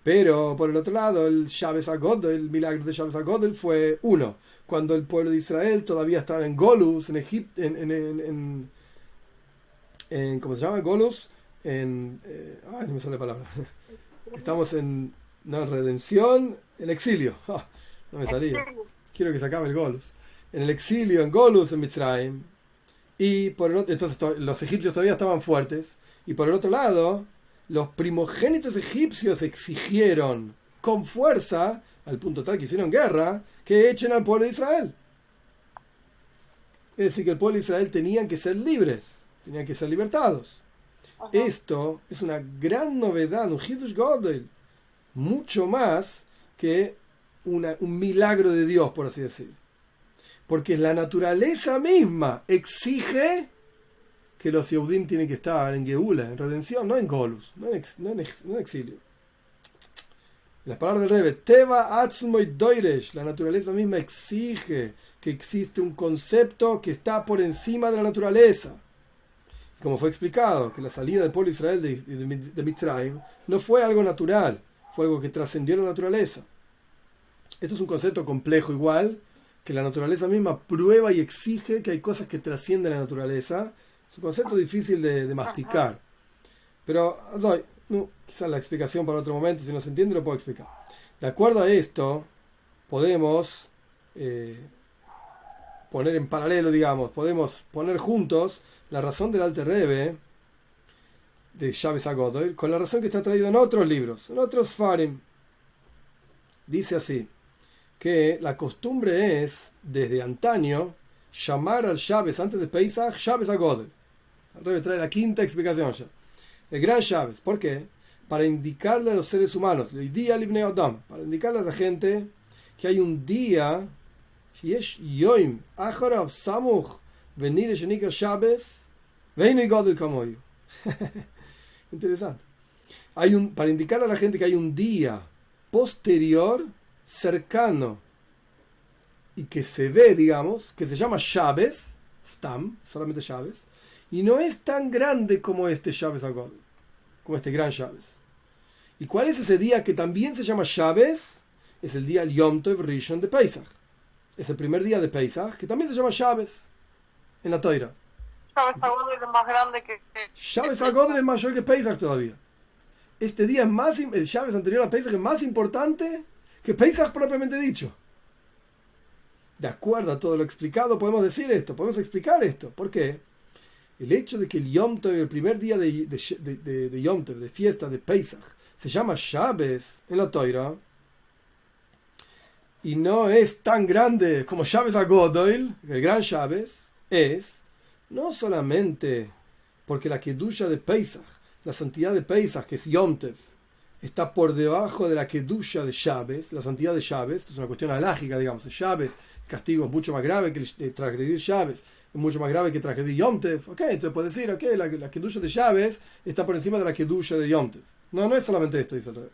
A: Pero, por el otro lado, el Shabbos HaGodel, el milagro de Shabbos HaGodel fue uno. Cuando el pueblo de Israel todavía estaba en Golus, en Egipto, ¿cómo se llama? Golus, no me sale la palabra. Estamos en redención, en exilio. No me salía. Quiero que se acabe el Golus. En el exilio, en Golus, en Mitzrayim. Y por el otro, entonces los egipcios todavía estaban fuertes. Y por el otro lado, los primogénitos egipcios exigieron con fuerza, al punto tal que hicieron guerra, que echen al pueblo de Israel. Es decir, que el pueblo de Israel tenían que ser libres, tenían que ser libertados.
B: Ajá.
A: Esto es una gran novedad, un Hidush Godel, mucho más que un milagro de Dios, por así decir. Porque la naturaleza misma exige que los Yehudim tienen que estar en Geula, en redención, no en Golus, no en exilio. Las palabras del Rebbe, Teva Atzmoy Doiresh, la naturaleza misma exige que existe un concepto que está por encima de la naturaleza. Como fue explicado, que la salida del pueblo de Israel de Mitzrayim no fue algo natural, fue algo que trascendió la naturaleza. Esto es un concepto complejo igual, que la naturaleza misma prueba y exige que hay cosas que trascienden la naturaleza. Es un concepto difícil de masticar. Pero quizás la explicación para otro momento, si no se entiende lo puedo explicar. De acuerdo a esto, podemos poner en paralelo, digamos, podemos poner juntos la razón del Alter Rebbe de Shabbos HaGodel con la razón que está traída en otros libros, en otros Farim. Dice así, que la costumbre es, desde antaño, llamar al Shabbos antes de Pesach, Shabbos HaGodel. El Rebbe trae la quinta explicación ya. El gran Shabbos. ¿Por qué? Para indicarle a los seres humanos, para indicarle a la gente que hay un día, interesante. Para indicarle a la gente que hay un día posterior, cercano, y que se ve, digamos, que se llama Shabbos, Stam, solamente Shabbos, y no es tan grande como este Shabbos HaGodel, como este gran Shabbos. ¿Y cuál es ese día que también se llama Shabbos? Es el día Yom Tov Rishon de Pesach. Es el primer día de Pesach, que también se llama Shabbos en la Toira.
B: Shabbos HaGodel es más grande que
A: Shabbos HaGodel es mayor que Pesach todavía. Este día es el Shabbos anterior a Pesach es más importante que Pesach propiamente dicho. De acuerdo a todo lo explicado, podemos decir esto, podemos explicar esto. ¿Por qué? El hecho de que el Yom Tov, el primer día de Yom Tov, de fiesta de Pesach, se llama Shabbos en la Toira, y no es tan grande como Shabbos HaGodel, el gran Shabbos, es no solamente porque la Kedusha de Pesach, la santidad de Pesach, que es Yom Tov, está por debajo de la Kedusha de Shabbos, la santidad de Shabbos. Esto es una cuestión alágica, digamos. El Shabbos, el castigo es mucho más grave que transgredir Shabbos, es mucho más grave que transgredir Yom Tov. Ok, entonces puedes decir, ok, la Kedusha de Shabbos está por encima de la Kedusha de Yom Tov. No es solamente esto, dice el Rebbe,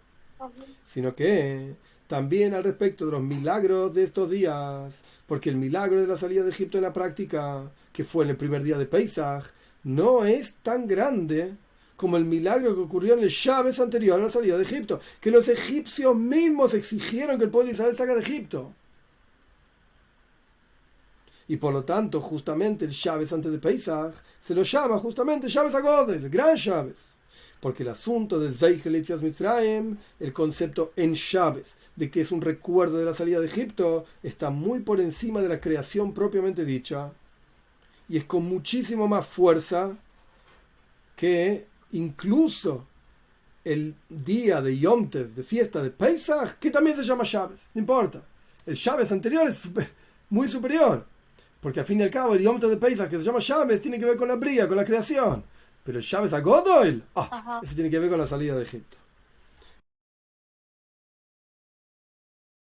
A: sino que también al respecto de los milagros de estos días, porque el milagro de la salida de Egipto en la práctica, que fue en el primer día de Pesach, no es tan grande como el milagro que ocurrió en el Shabbos anterior a la salida de Egipto, que los egipcios mismos exigieron que el pueblo de Israel salga de Egipto. Y por lo tanto, justamente el Shabbos antes de Pesach se lo llama justamente Shabbos HaGodel, el gran Shabbos. Porque el asunto de Zeichel Yetzias Mitzrayim, el concepto en Shabbos, de que es un recuerdo de la salida de Egipto, está muy por encima de la creación propiamente dicha, y es con muchísimo más fuerza que incluso el día de Yom Tov, de fiesta de Pesach, que también se llama Shabbos, no importa. El Shabbos anterior es muy superior, porque al fin y al cabo el Yom Tov de Pesach, que se llama Shabbos, tiene que ver con la bría, con la creación. Pero el Shabbos HaGodel, ese tiene que ver con la salida de Egipto.